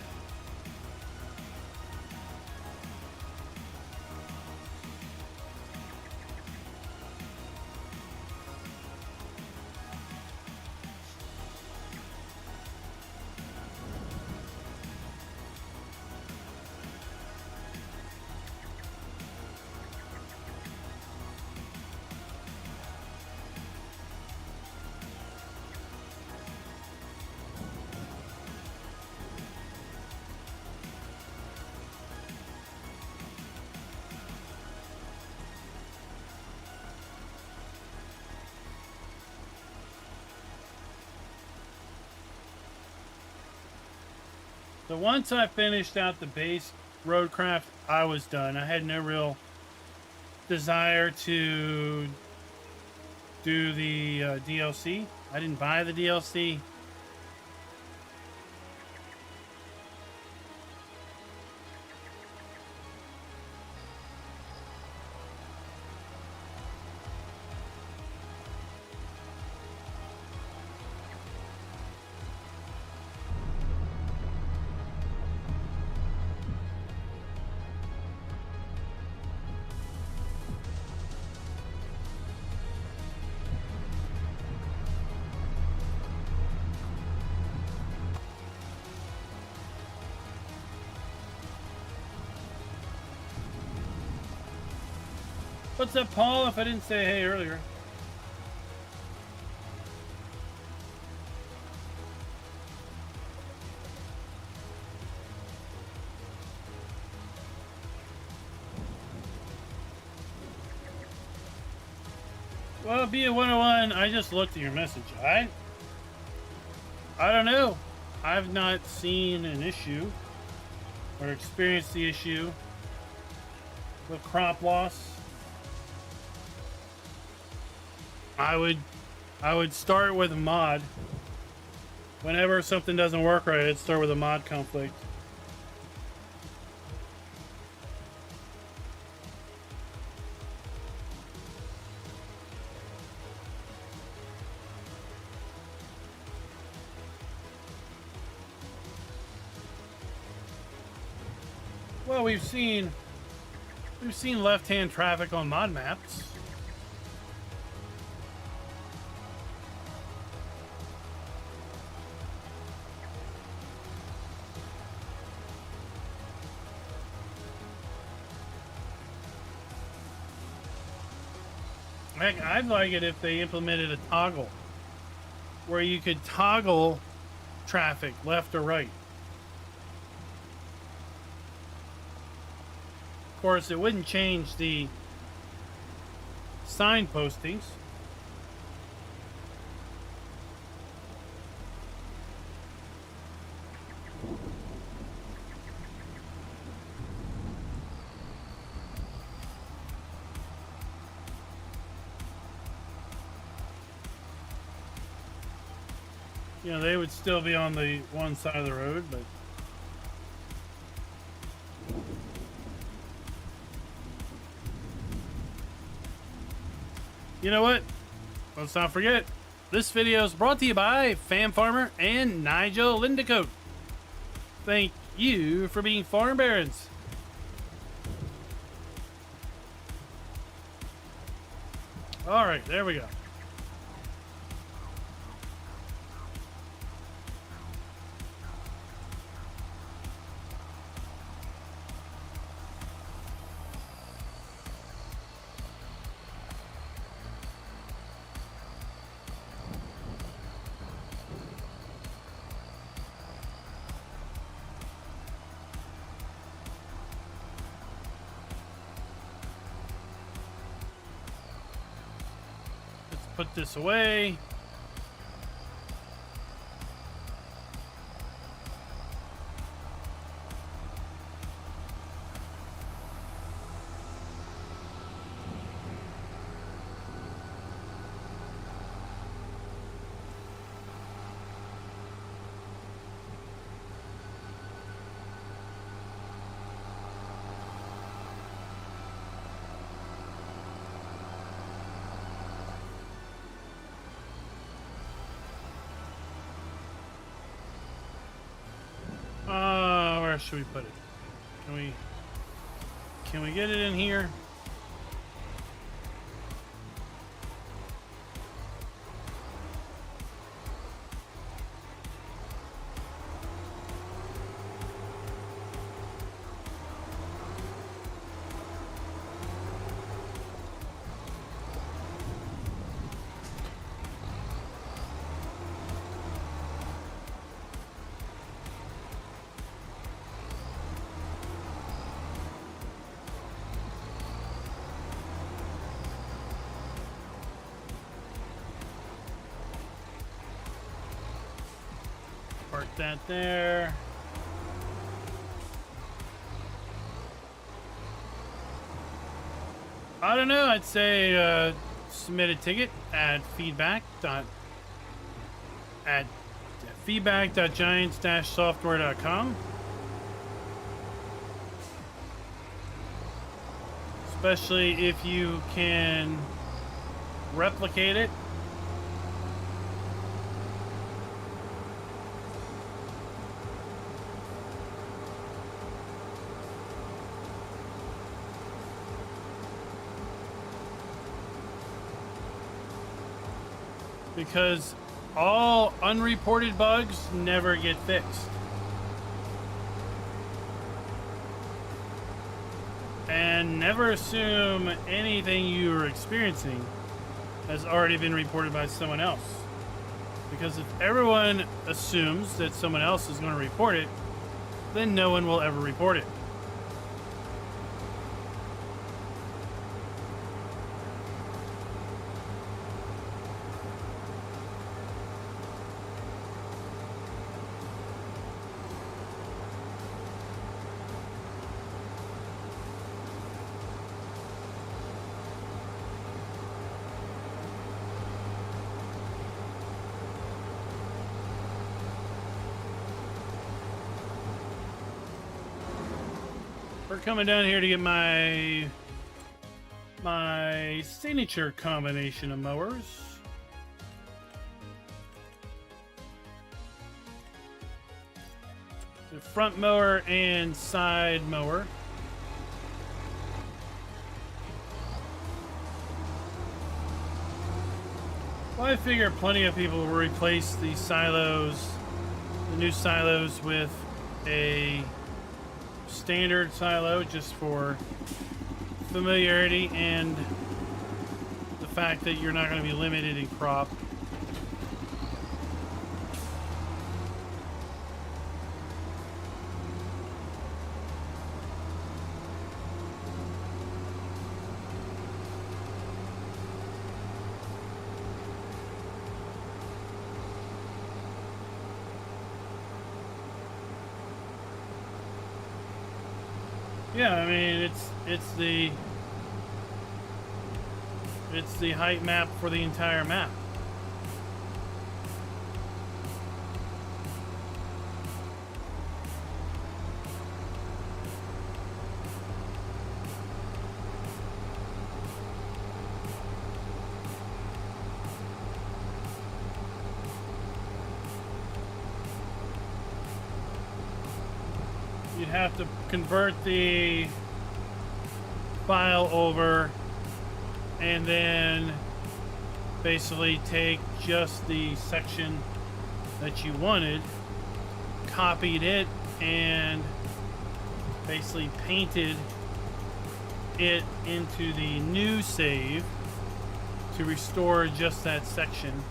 So once I finished out the base roadcraft, I was done. I had no real desire to do the DLC. I didn't buy the DLC. What's up, Paul, if I didn't say hey earlier? Well, be a 101, I just looked at your message. I don't know. I've not seen an issue or experienced the issue with crop loss. I would start with a mod. Whenever something doesn't work right, I'd start with a mod conflict. Well, we've seen left-hand traffic on mod maps. Heck, I'd like it if they implemented a toggle where you could toggle traffic left or right. Of course, it wouldn't change the sign postings. You know, they would still be on the one side of the road, but you know what? Let's not forget, this video is brought to you by Fan Farmer and Nigel Lindecote. Thank you for being farm barons. All right, there we go. Put this away. where should we put it? Can we get it in here? Park that there. I don't know. I'd say submit a ticket at feedback.giants-software.com. Especially if you can replicate it. Because all unreported bugs never get fixed. And never assume anything you're experiencing has already been reported by someone else. Because if everyone assumes that someone else is going to report it, then no one will ever report it. We're coming down here to get my signature combination of mowers. The front mower and side mower. Well, I figure plenty of people will replace the silos, the new silos, with a standard silo just for familiarity and the fact that you're not going to be limited in crop. Yeah, I mean it's the height map for the entire map. You'd have to convert the file over and then basically take just the section that you wanted, copied it, and basically painted it into the new save to restore just that section.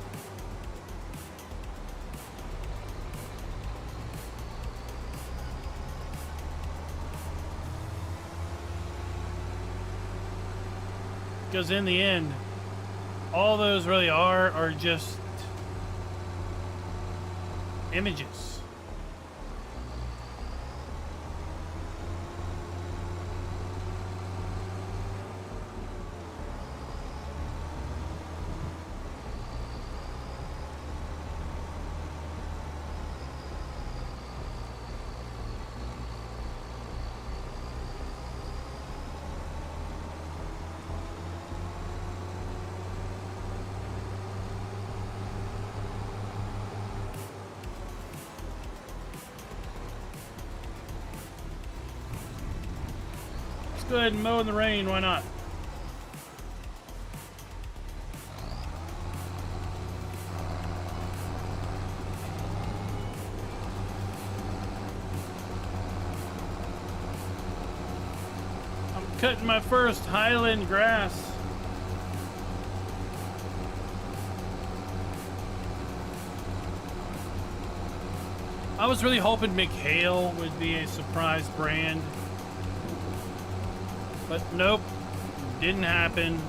Because in the end, all those really are just images. go ahead and mow in the rain. Why not? I'm cutting my first Highland grass. I was really hoping McHale would be a surprise brand. But nope, didn't happen.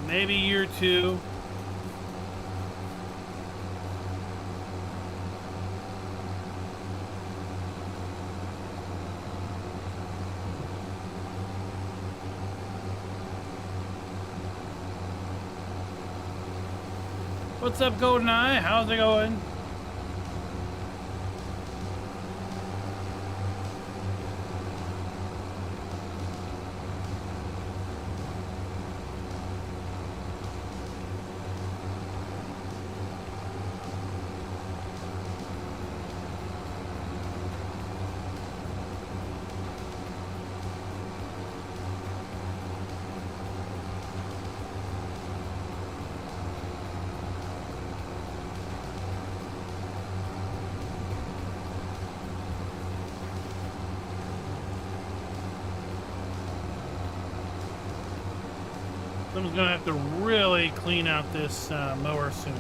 Maybe year 2. What's up, GoldenEye? How's it going? Someone's gonna have to really clean out this mower soon.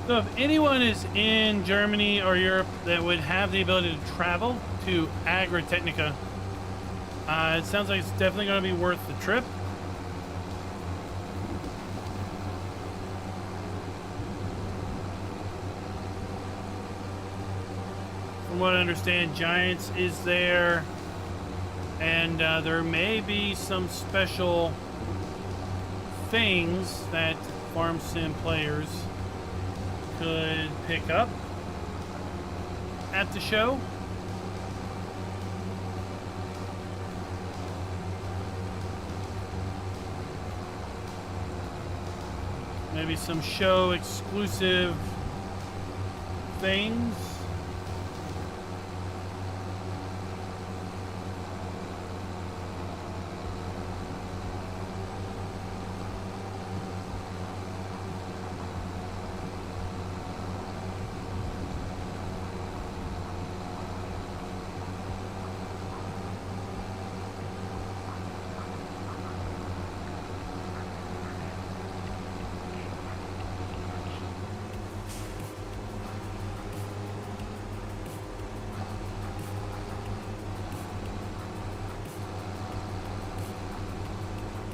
So if anyone is in Germany or Europe that would have the ability to travel to Agritechnica, it sounds like it's definitely going to be worth the trip. From what I understand, Giants is there, and there may be some special things that Farm Sim players could pick up at the show. Maybe some show exclusive things.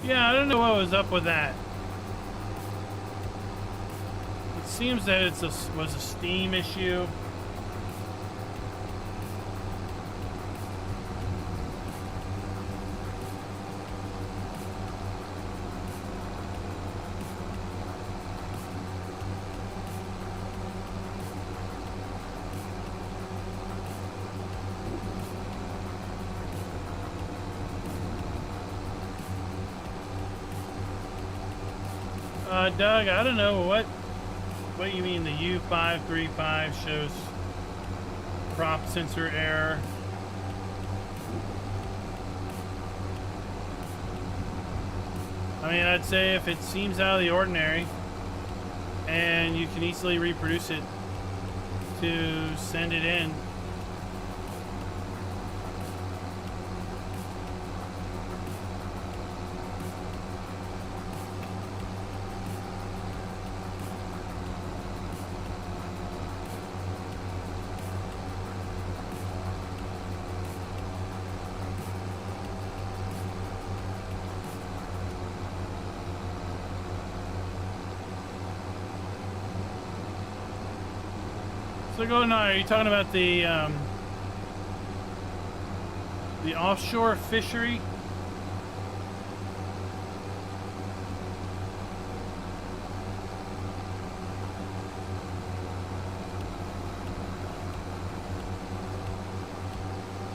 Yeah, I don't know what was up with that. It seems that it was a Steam issue. Doug, I don't know what you mean. The U535 shows prop sensor error. I mean, I'd say if it seems out of the ordinary and you can easily reproduce it to send it in. So GoldenEye, are you talking about the The offshore fishery.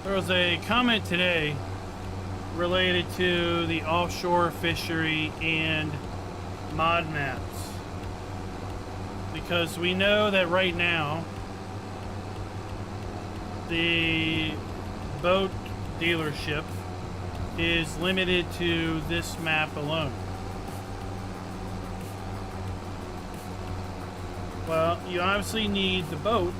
There was a comment today related to the offshore fishery and mod maps. Because we know that right now, the boat dealership is limited to this map alone. Well, you obviously need the boat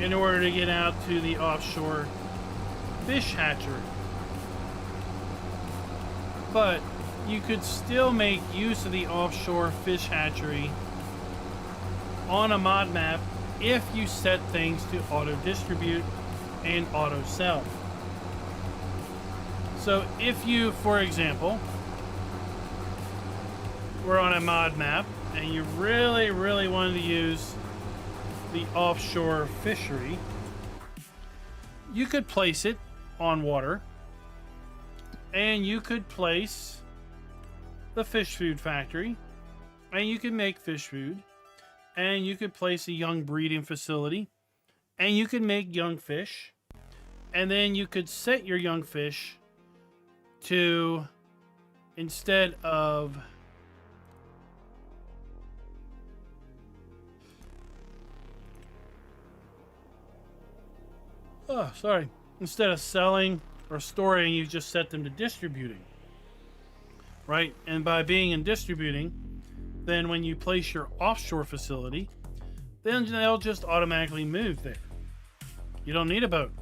in order to get out to the offshore fish hatchery. But you could still make use of the offshore fish hatchery on a mod map if you set things to auto distribute and auto sell. So if you, for example, were on a mod map and you really wanted to use the offshore fishery, you could place it on water, and you could place the fish food factory, and you could make fish food, and you could place a young breeding facility, and you could make young fish, and then you could set your young fish to, instead of instead of selling or storing, you just set them to distributing, right? And by being in distributing, then when you place your offshore facility, then they'll just automatically move there. You don't need a boat.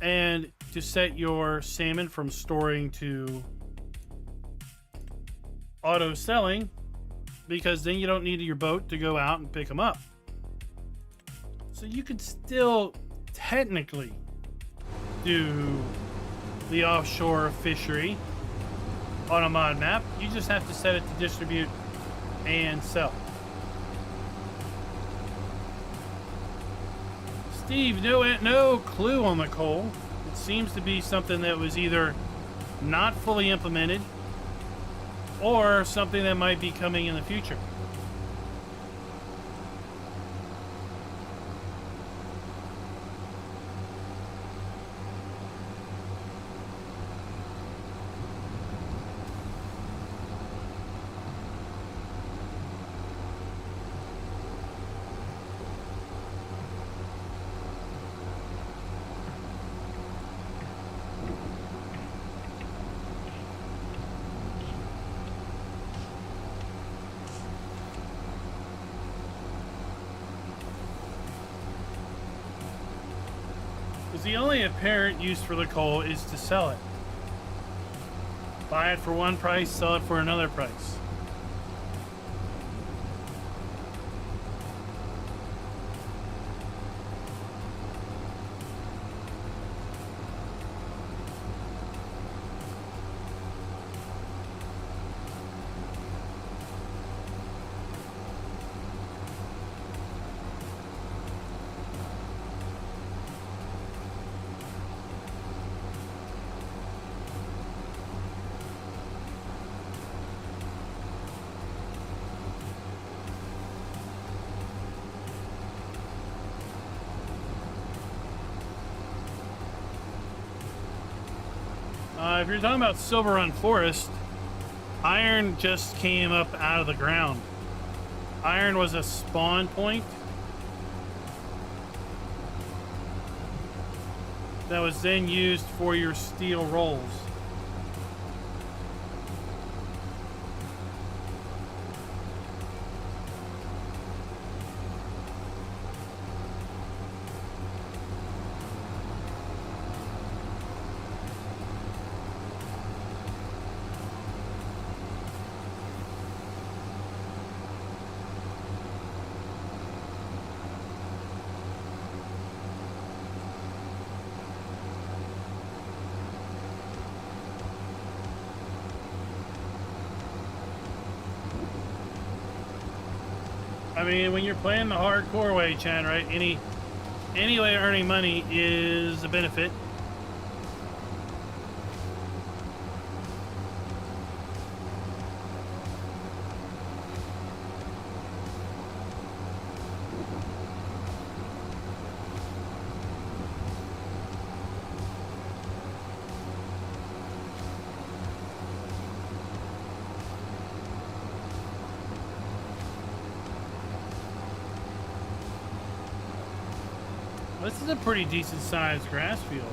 And to set your salmon from storing to auto selling, because then you don't need your boat to go out and pick them up. So you could still technically do the offshore fishery on a mod map. You just have to set it to distribute and sell. Steve, no clue on the coal. It seems to be something that was either not fully implemented or something that might be coming in the future. The only apparent use for the coal is to sell it. Buy it for one price, sell it for another price. If you're talking about Silver Run Forest, iron just came up out of the ground. Iron was a spawn point that was then used for your steel rolls. I mean, when you're playing the hardcore way, Chan, right? Any way of earning money is a benefit. This is a pretty decent sized grass field.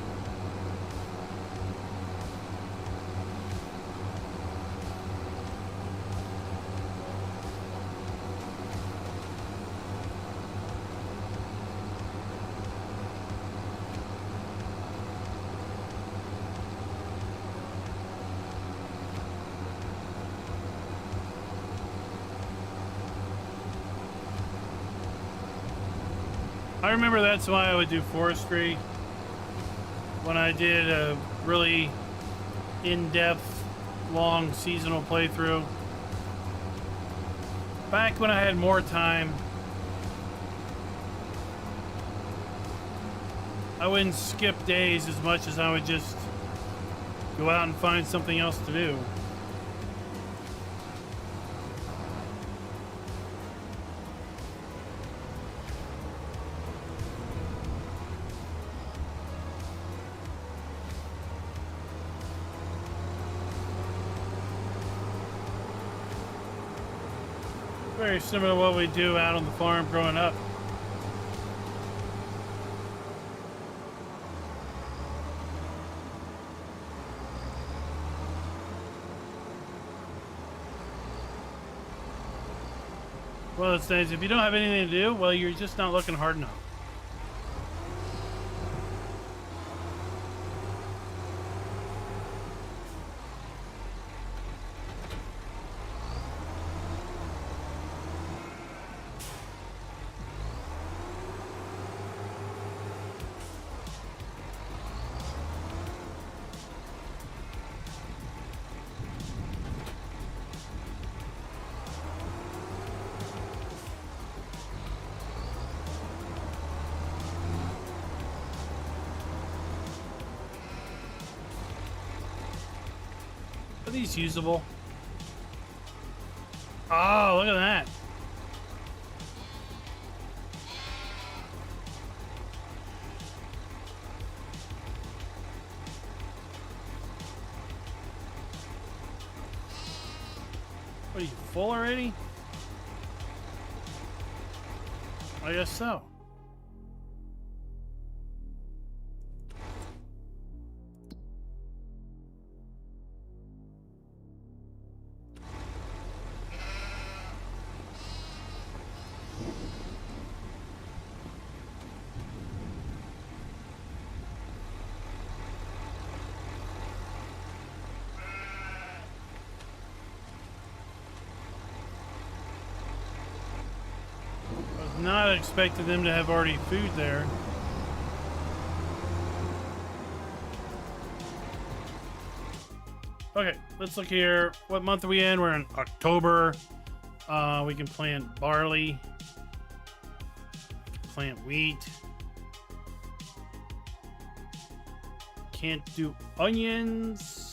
I remember that's why I would do forestry when I did a really in-depth, long seasonal playthrough. Back when I had more time, I wouldn't skip days as much as I would just go out and find something else to do. Very similar to what we do out on the farm growing up. Well, it's nice. If you don't have anything to do, well, you're just not looking hard enough. Are these usable? Oh, look at that. What are you, full already? I guess so. Not expecting them to have already food there. Okay, let's look here. What month are we in? We're in October. We can plant barley, plant wheat. Can't do onions.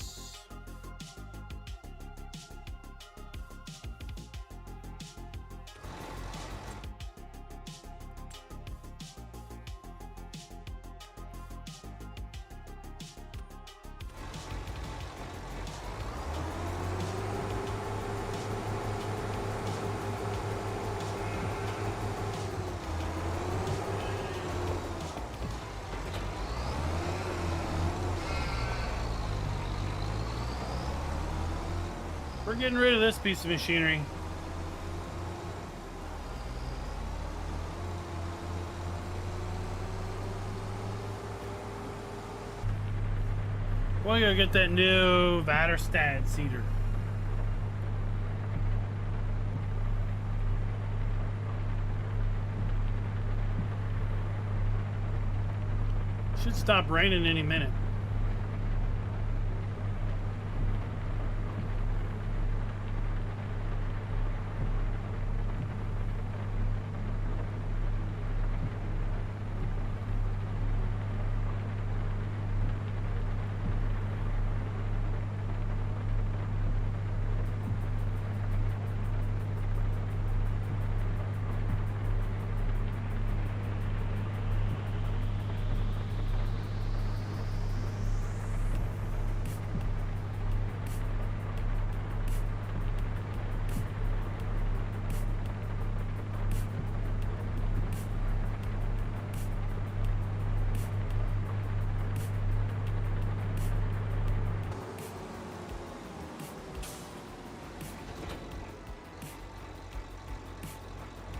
We're getting rid of this piece of machinery. We're gonna get that new Vaderstad seeder. Should stop raining any minute.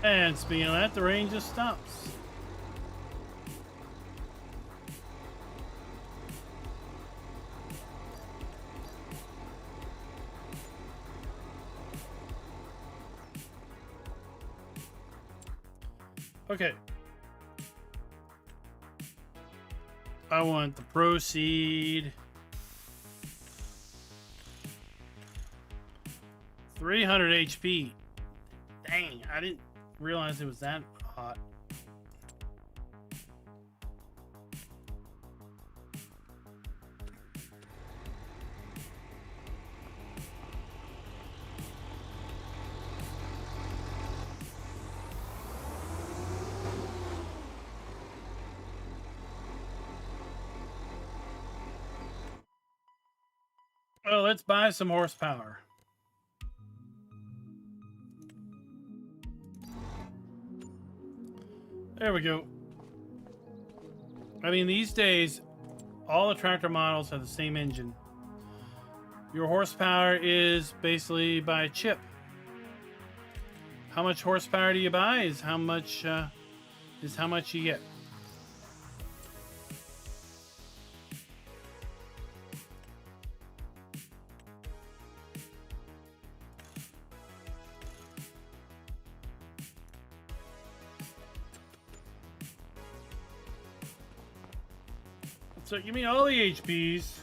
And speaking of that, the rain just stops. Okay. I want the proceed. 300 HP. Dang, I didn't realize it was that hot. Oh, let's buy some horsepower. There we go. I mean, these days, all the tractor models have the same engine. Your horsepower is basically by chip. How much horsepower do you buy is how much you get. So give me all the HPs.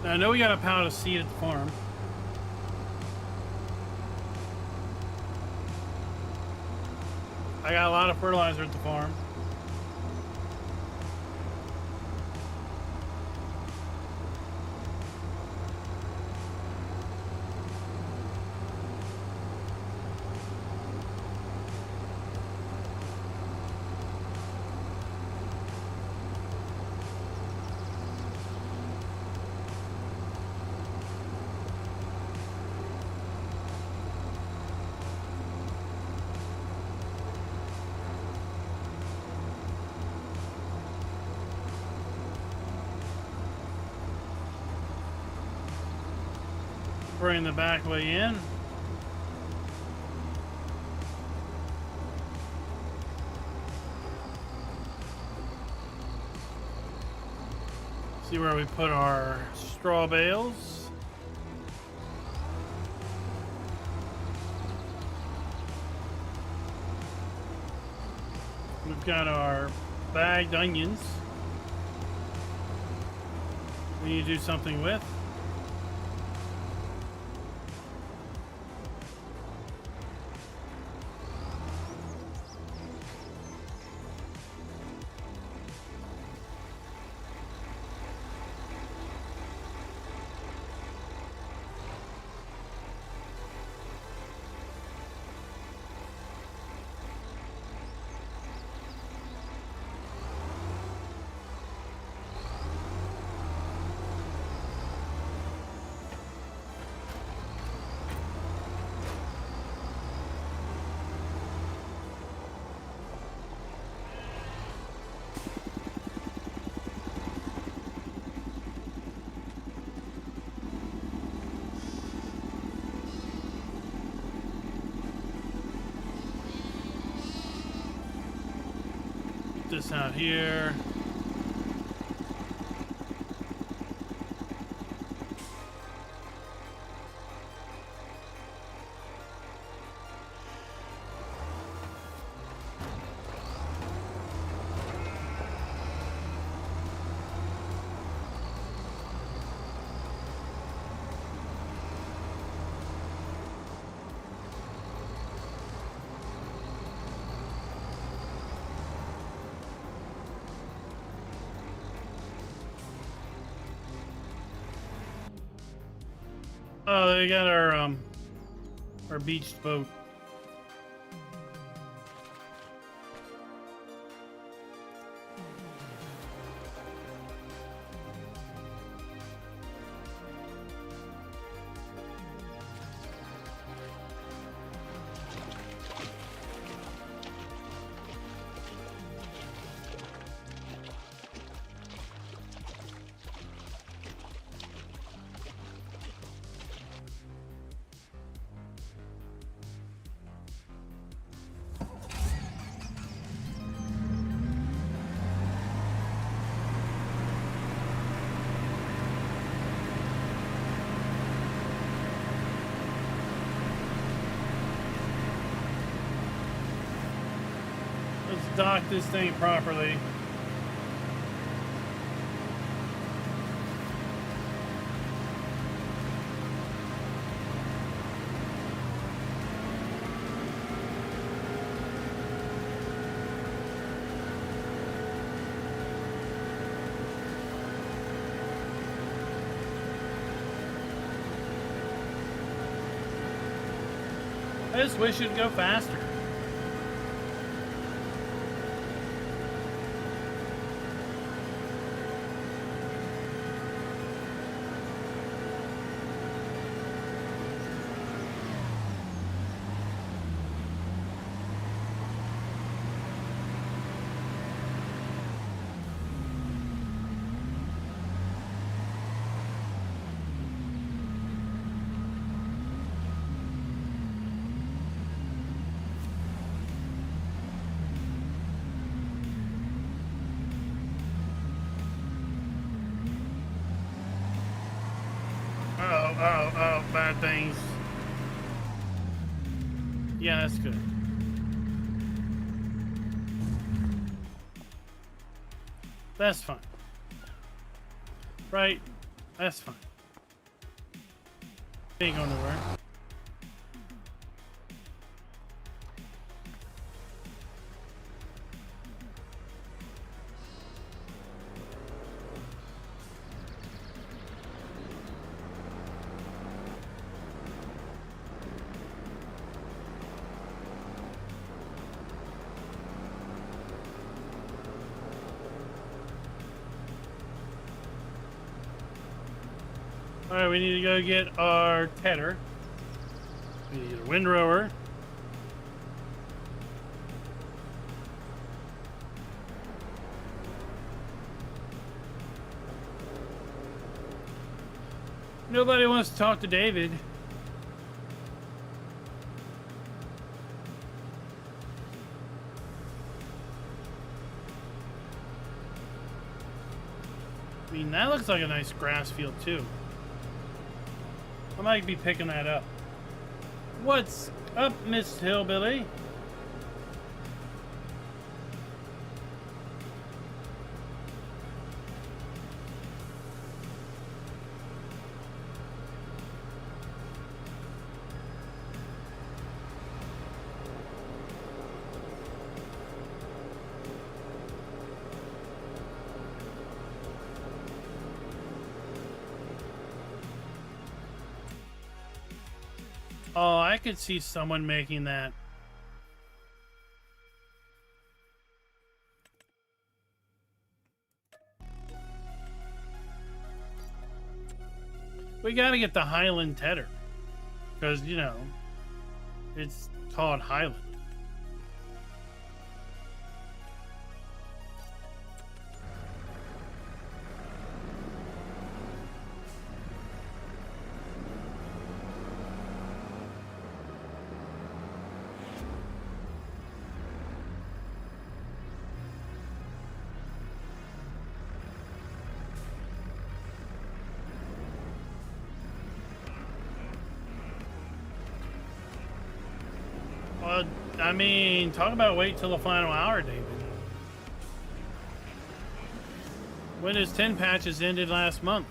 Now, I know we got a pound of seed at the farm. I got a lot of fertilizer at the farm. Bring the back way in. See where we put our straw bales. We've got our bagged onions we need to do something with. This out here. Oh, they got our beached boat. Let's dock this thing properly. I just wish it'd go faster. Oh, bad things. Yeah, that's good. That's fine. Right? That's fine. Ain't going nowhere. Alright, we need to go get our tedder. We need to get a windrower. Nobody wants to talk to David. I mean, that looks like a nice grass field too. I might be picking that up. What's up, Miss Hillbilly? Oh, I could see someone making that. We gotta get the Highland tedder. Because, you know, it's called Highland. I mean, talk about wait till the final hour, David. Windows 10 patches ended last month.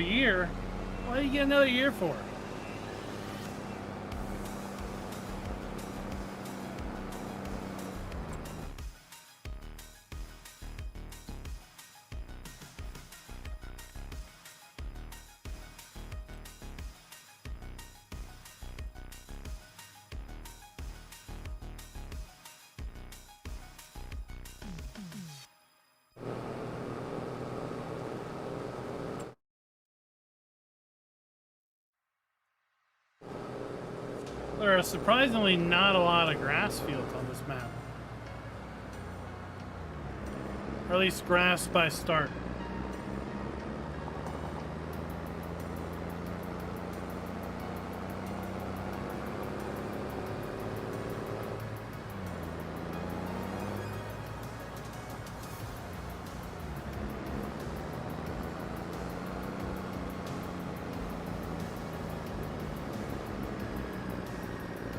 year. What do you get another year for? There are surprisingly not a lot of grass fields on this map. Or at least grass by start.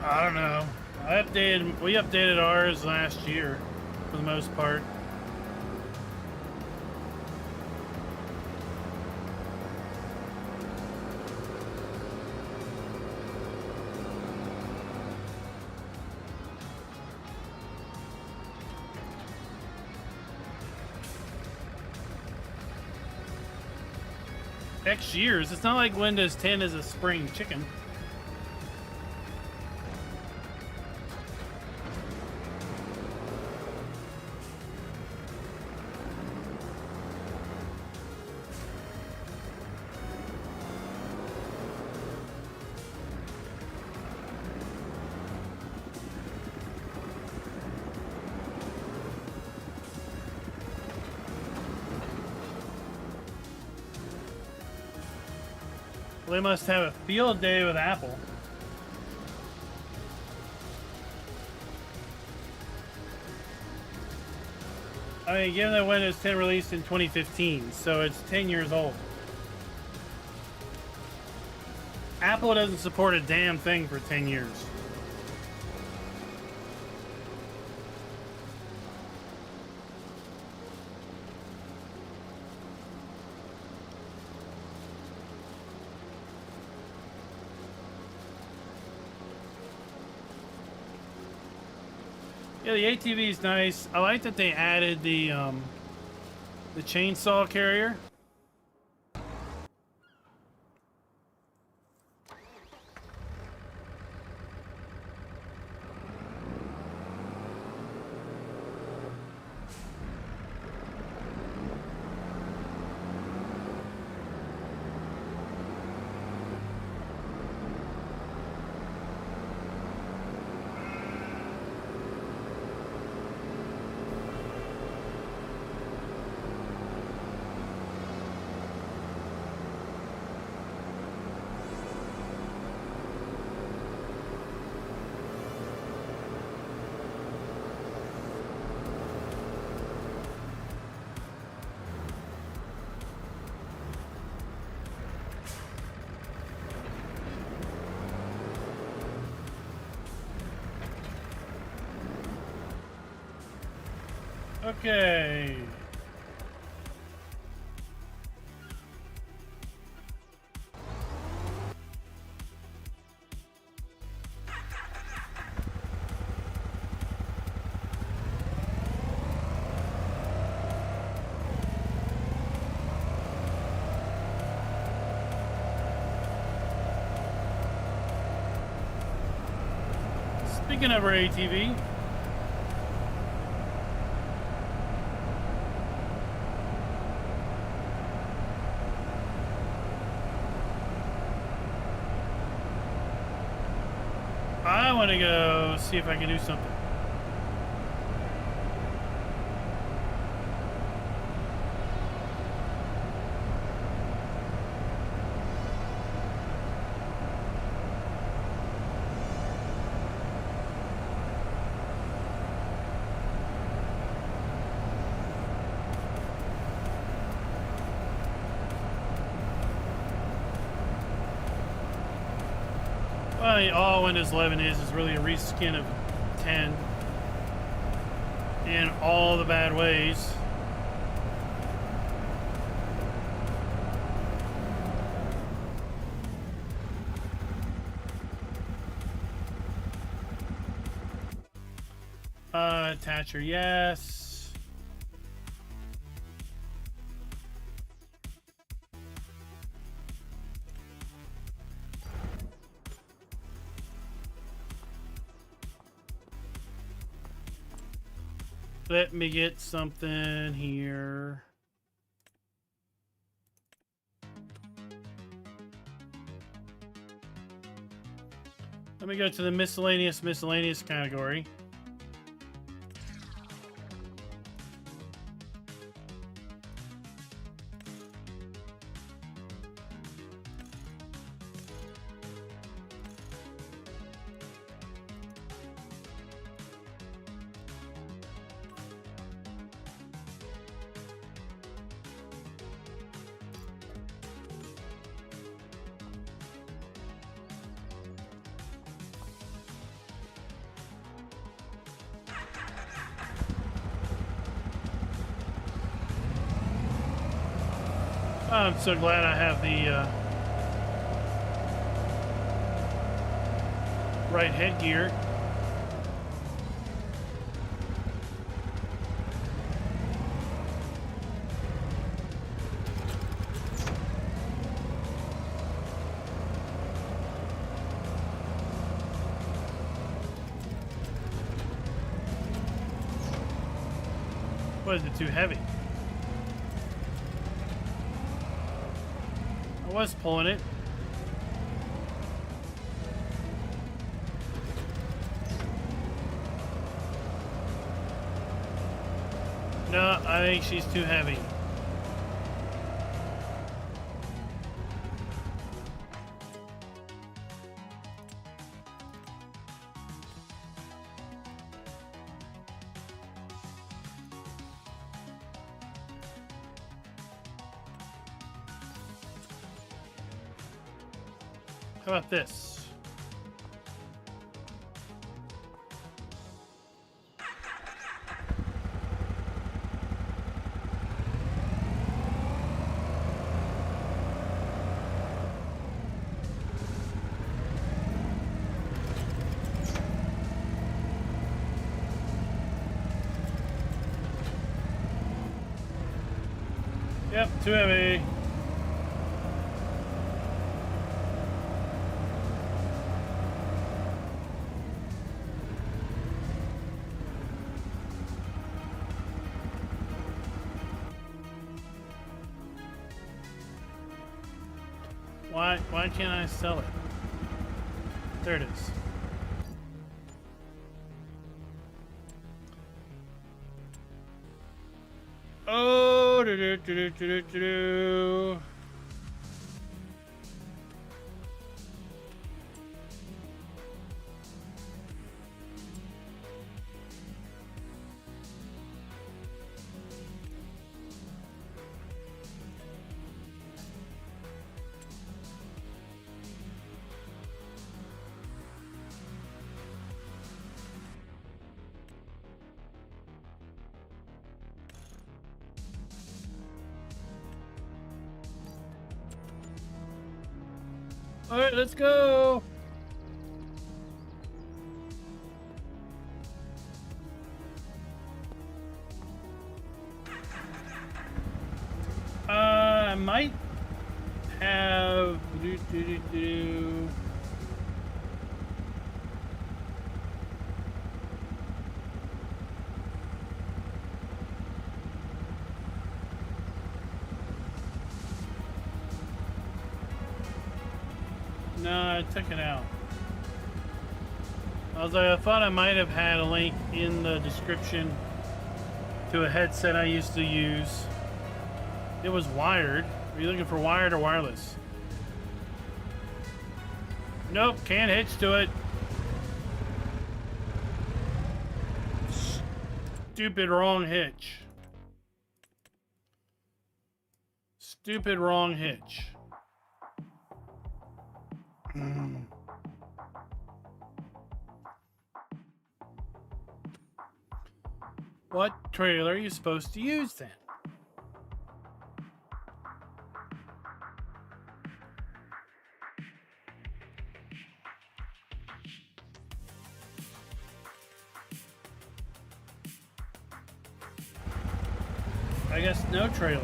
I don't know. We updated ours last year for the most part. X years. It's not like Windows 10 is a spring chicken. They must have a field day with Apple. I mean, given that Windows 10 released in 2015, so it's 10 years old. Apple doesn't support a damn thing for 10 years. Yeah, the ATV is nice. I like that they added the chainsaw carrier. Okay. Speaking of our ATV, I want to go see if I can do something. Well, all Windows 11 is really a reskin of 10 in all the bad ways. Attacher, yes. Let me get something here. Let me go to the miscellaneous category. I'm so glad I have the right headgear. What is it, too heavy? I was pulling it. No, I think she's too heavy. How about this? Yep, too heavy. Why can't I sell it? There it is. Oh, all right, let's go. I might have No, I took it out. I thought I might have had a link in the description to a headset I used to use. It was wired. Are you looking for wired or wireless? Nope, can't hitch to it. Stupid wrong hitch. Stupid wrong hitch. What trailer are you supposed to use then? I guess no trailer.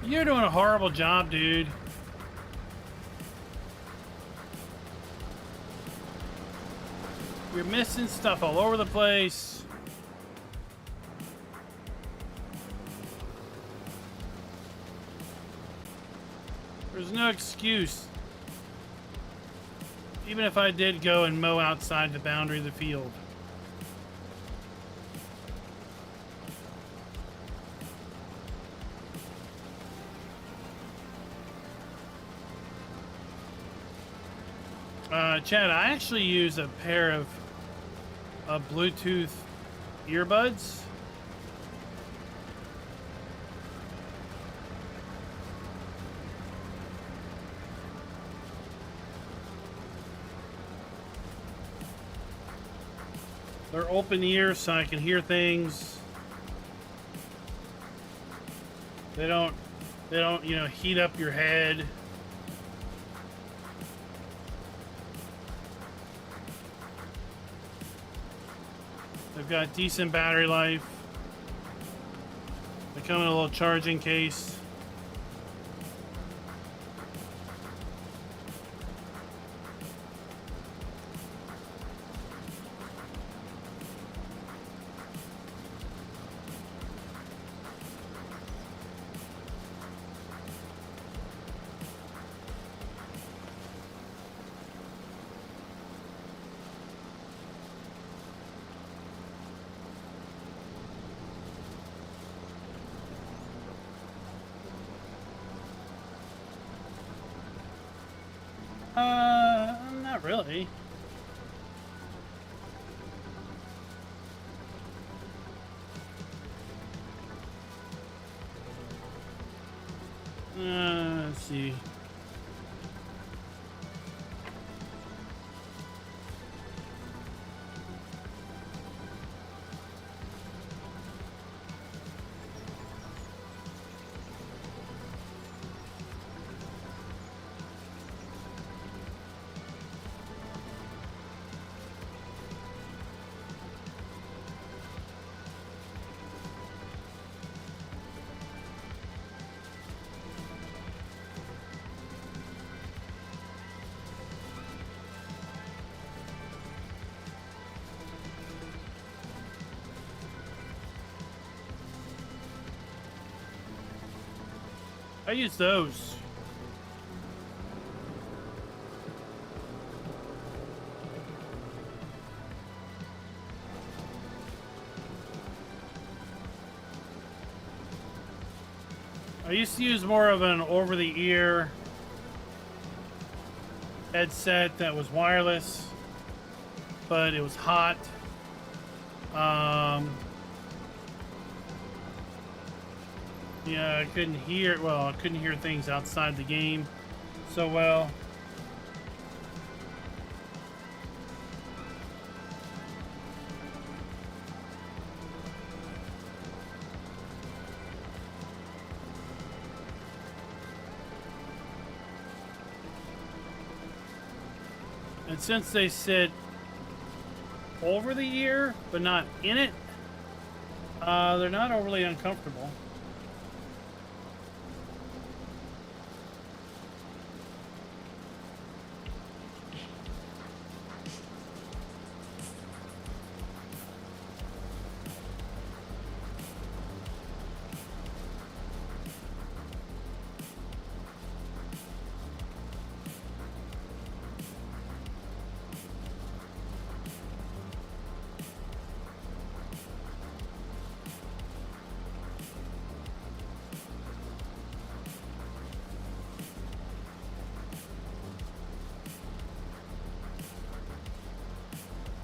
You're doing a horrible job, dude. You're missing stuff all over the place. There's no excuse. Even if I did go and mow outside the boundary of the field. Chad, I actually use a pair of Bluetooth earbuds. They're open ear so I can hear things. They don't, you know, heat up your head. They've got decent battery life. They come in a little charging case. Not really. Let's see. I use those. I used to use more of an over-the-ear headset that was wireless, but it was hot. Yeah, I couldn't hear, well, I couldn't hear things outside the game so well. And since they sit over the ear, but not in it, they're not overly uncomfortable.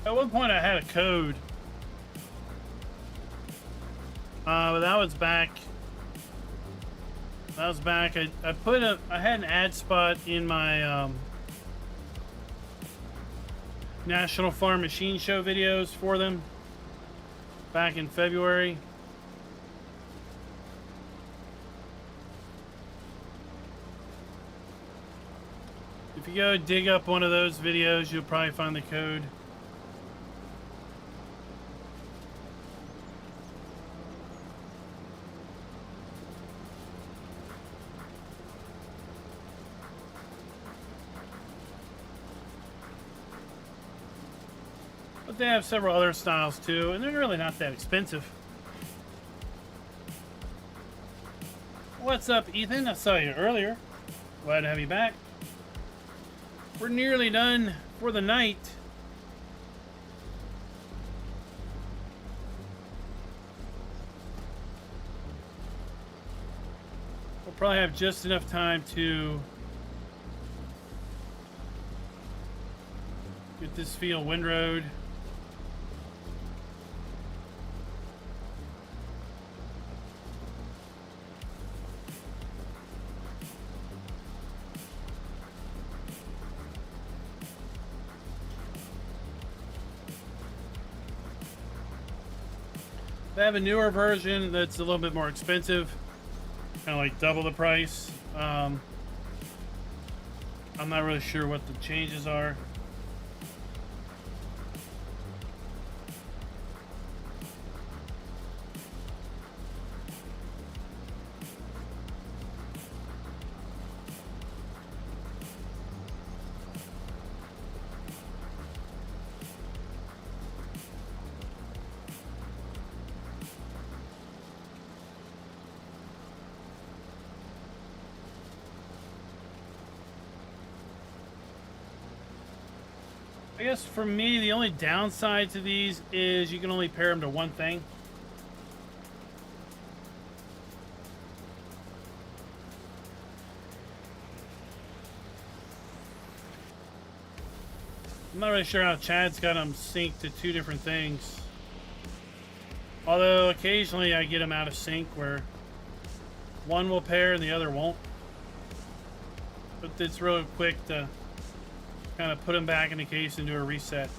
At one point I had a code, but that was back. I had an ad spot in my National Farm Machine Show videos for them back in February. If you go dig up one of those videos, you'll probably find the code. But they have several other styles too, and they're really not that expensive. What's up, Ethan? I saw you earlier. Glad to have you back. We're nearly done for the night. We'll probably have just enough time to get this field windrowed. They have a newer version that's a little bit more expensive, kind of like double the price. I'm not really sure what the changes are. I guess for me, the only downside to these is you can only pair them to one thing. I'm not really sure how Chad's got them synced to two different things. Although occasionally I get them out of sync where one will pair and the other won't. But it's real quick to kind of put them back in the case and do a reset.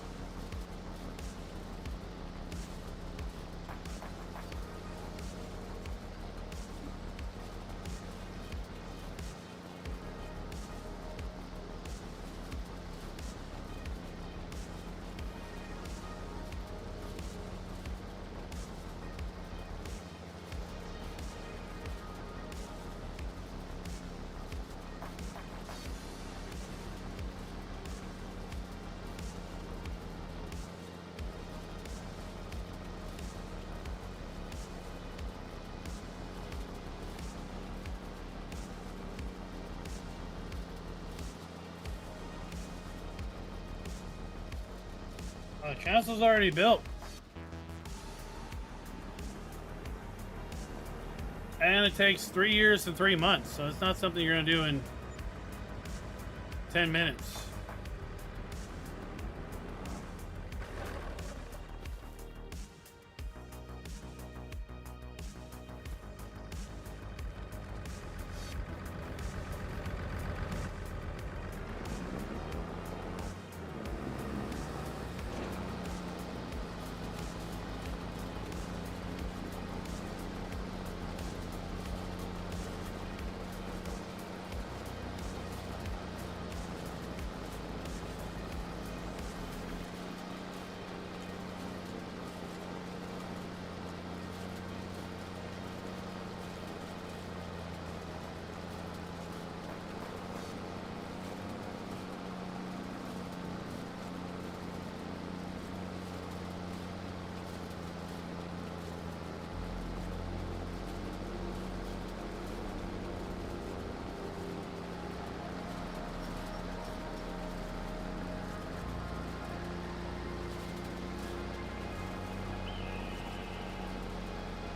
The castle's already built. And it takes 3 years and 3 months, so it's not something you're going to do in 10 minutes.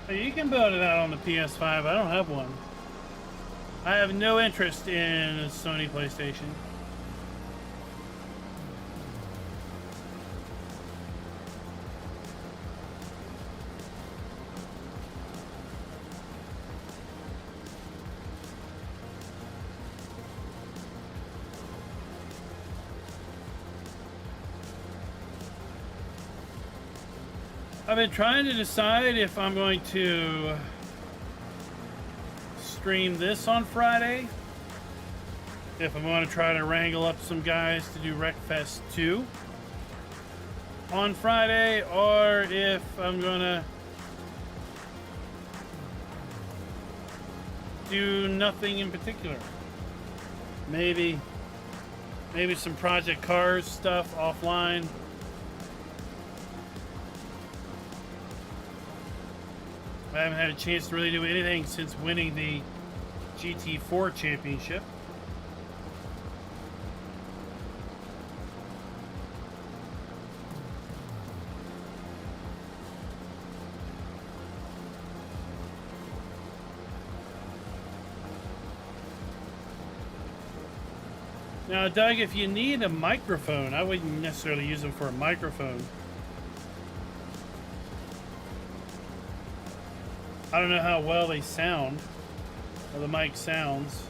You can build it out on the PS5. I don't have one. I have no interest in a Sony PlayStation. I've been trying to decide if I'm going to stream this on Friday, if I'm going to try to wrangle up some guys to do Wreckfest 2 on Friday, or if I'm going to do nothing in particular. Maybe some Project Cars stuff offline. I haven't had a chance to really do anything since winning the GT4 championship. Now, Doug, if you need a microphone, I wouldn't necessarily use them for a microphone. I don't know how well they sound, or the mic sounds.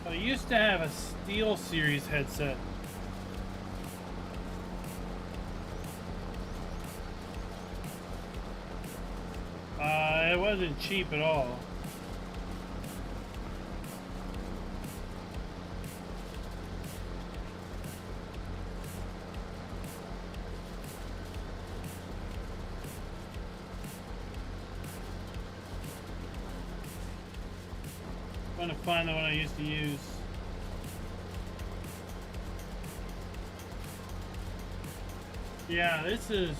I used to have a Steel Series headset. It wasn't cheap at all. I'm trying to find the one I used to use. Yeah, this is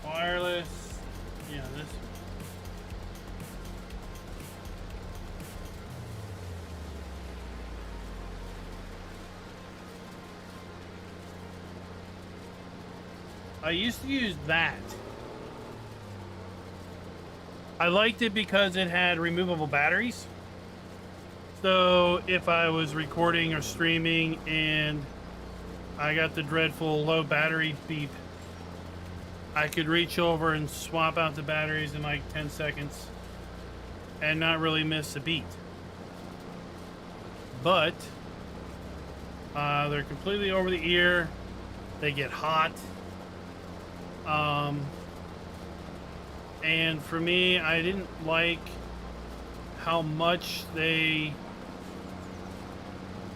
wireless. Yeah, this. I used to use that. I liked it because it had removable batteries. So if I was recording or streaming and I got the dreadful low battery beep, I could reach over and swap out the batteries in like 10 seconds and not really miss a beat. But they're completely over the ear. They get hot. And for me, I didn't like how much they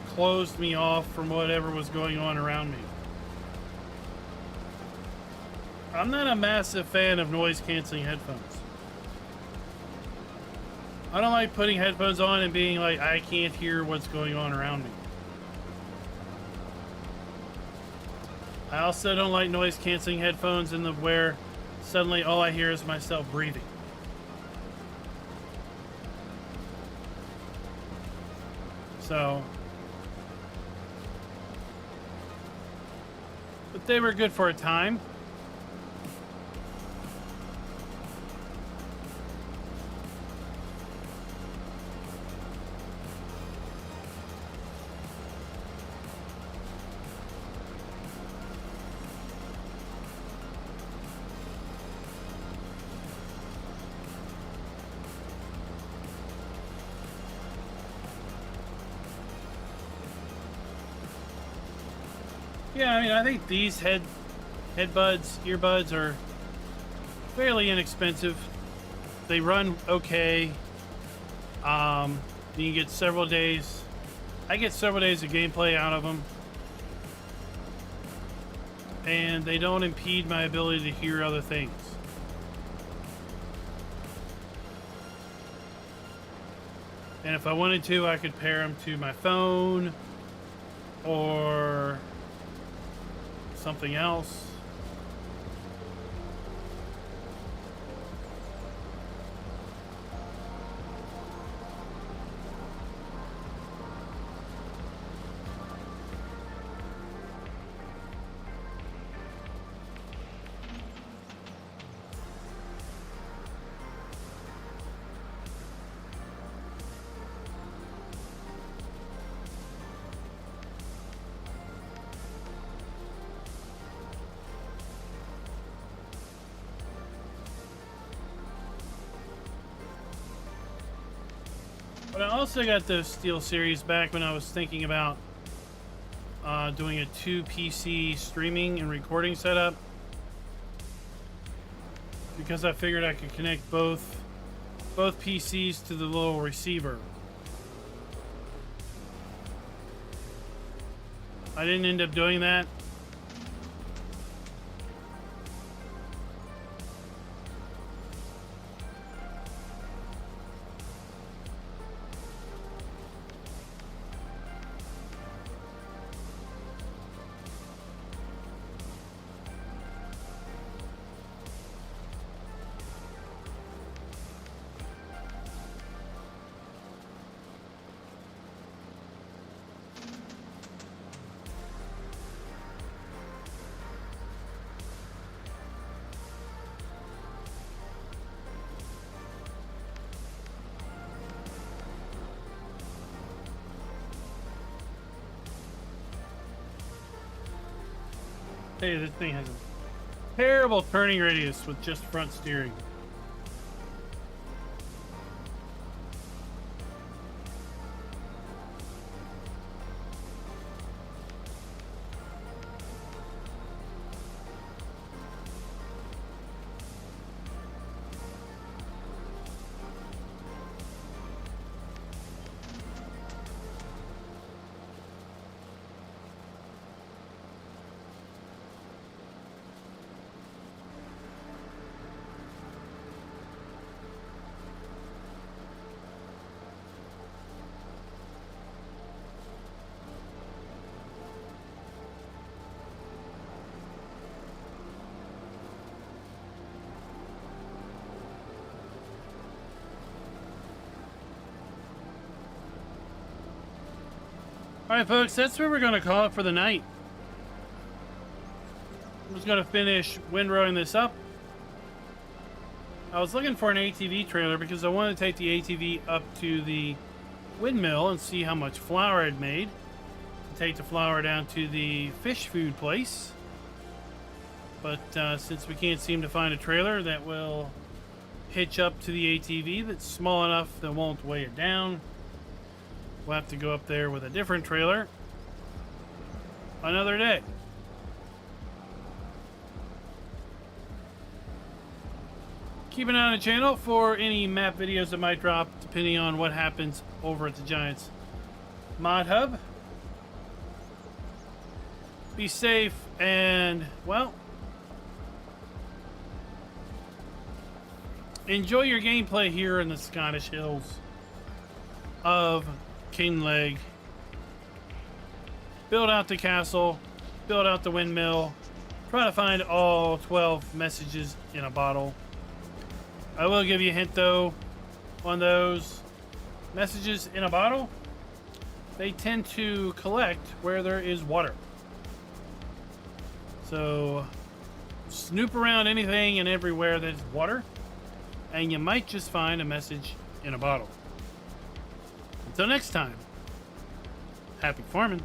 closed me off from whatever was going on around me. I'm not a massive fan of noise-canceling headphones. I don't like putting headphones on and being like, I can't hear what's going on around me. I also don't like noise-canceling headphones in the where suddenly all I hear is myself breathing. So, but they were good for a time. Yeah, I mean, I think these earbuds are fairly inexpensive. They run okay. You can get several days. I get several days of gameplay out of them. And they don't impede my ability to hear other things. And if I wanted to, I could pair them to my phone or something else. But I also got those Steel Series back when I was thinking about doing a 2 PC streaming and recording setup, because I figured I could connect both PCs to the little receiver. I didn't end up doing that. Hey, this thing has a terrible turning radius with just front steering. Alright folks, that's where we're going to call it for the night. I'm just going to finish windrowing this up. I was looking for an ATV trailer because I wanted to take the ATV up to the windmill and see how much flour I'd made. To take the flour down to the fish food place. But since we can't seem to find a trailer that will hitch up to the ATV that's small enough that won't weigh it down, we'll have to go up there with a different trailer another day. Keep an eye on the channel for any map videos that might drop depending on what happens over at the Giants Mod Hub. Be safe and, well, enjoy your gameplay here in the Scottish Hills of Kinleg. Build out the castle, build out the windmill, try to find all 12 messages in a bottle. I will give you a hint though on those messages in a bottle. They tend to collect where there is water. So snoop around anything and everywhere that's water, and you might just find a message in a bottle. Until next time, happy farming.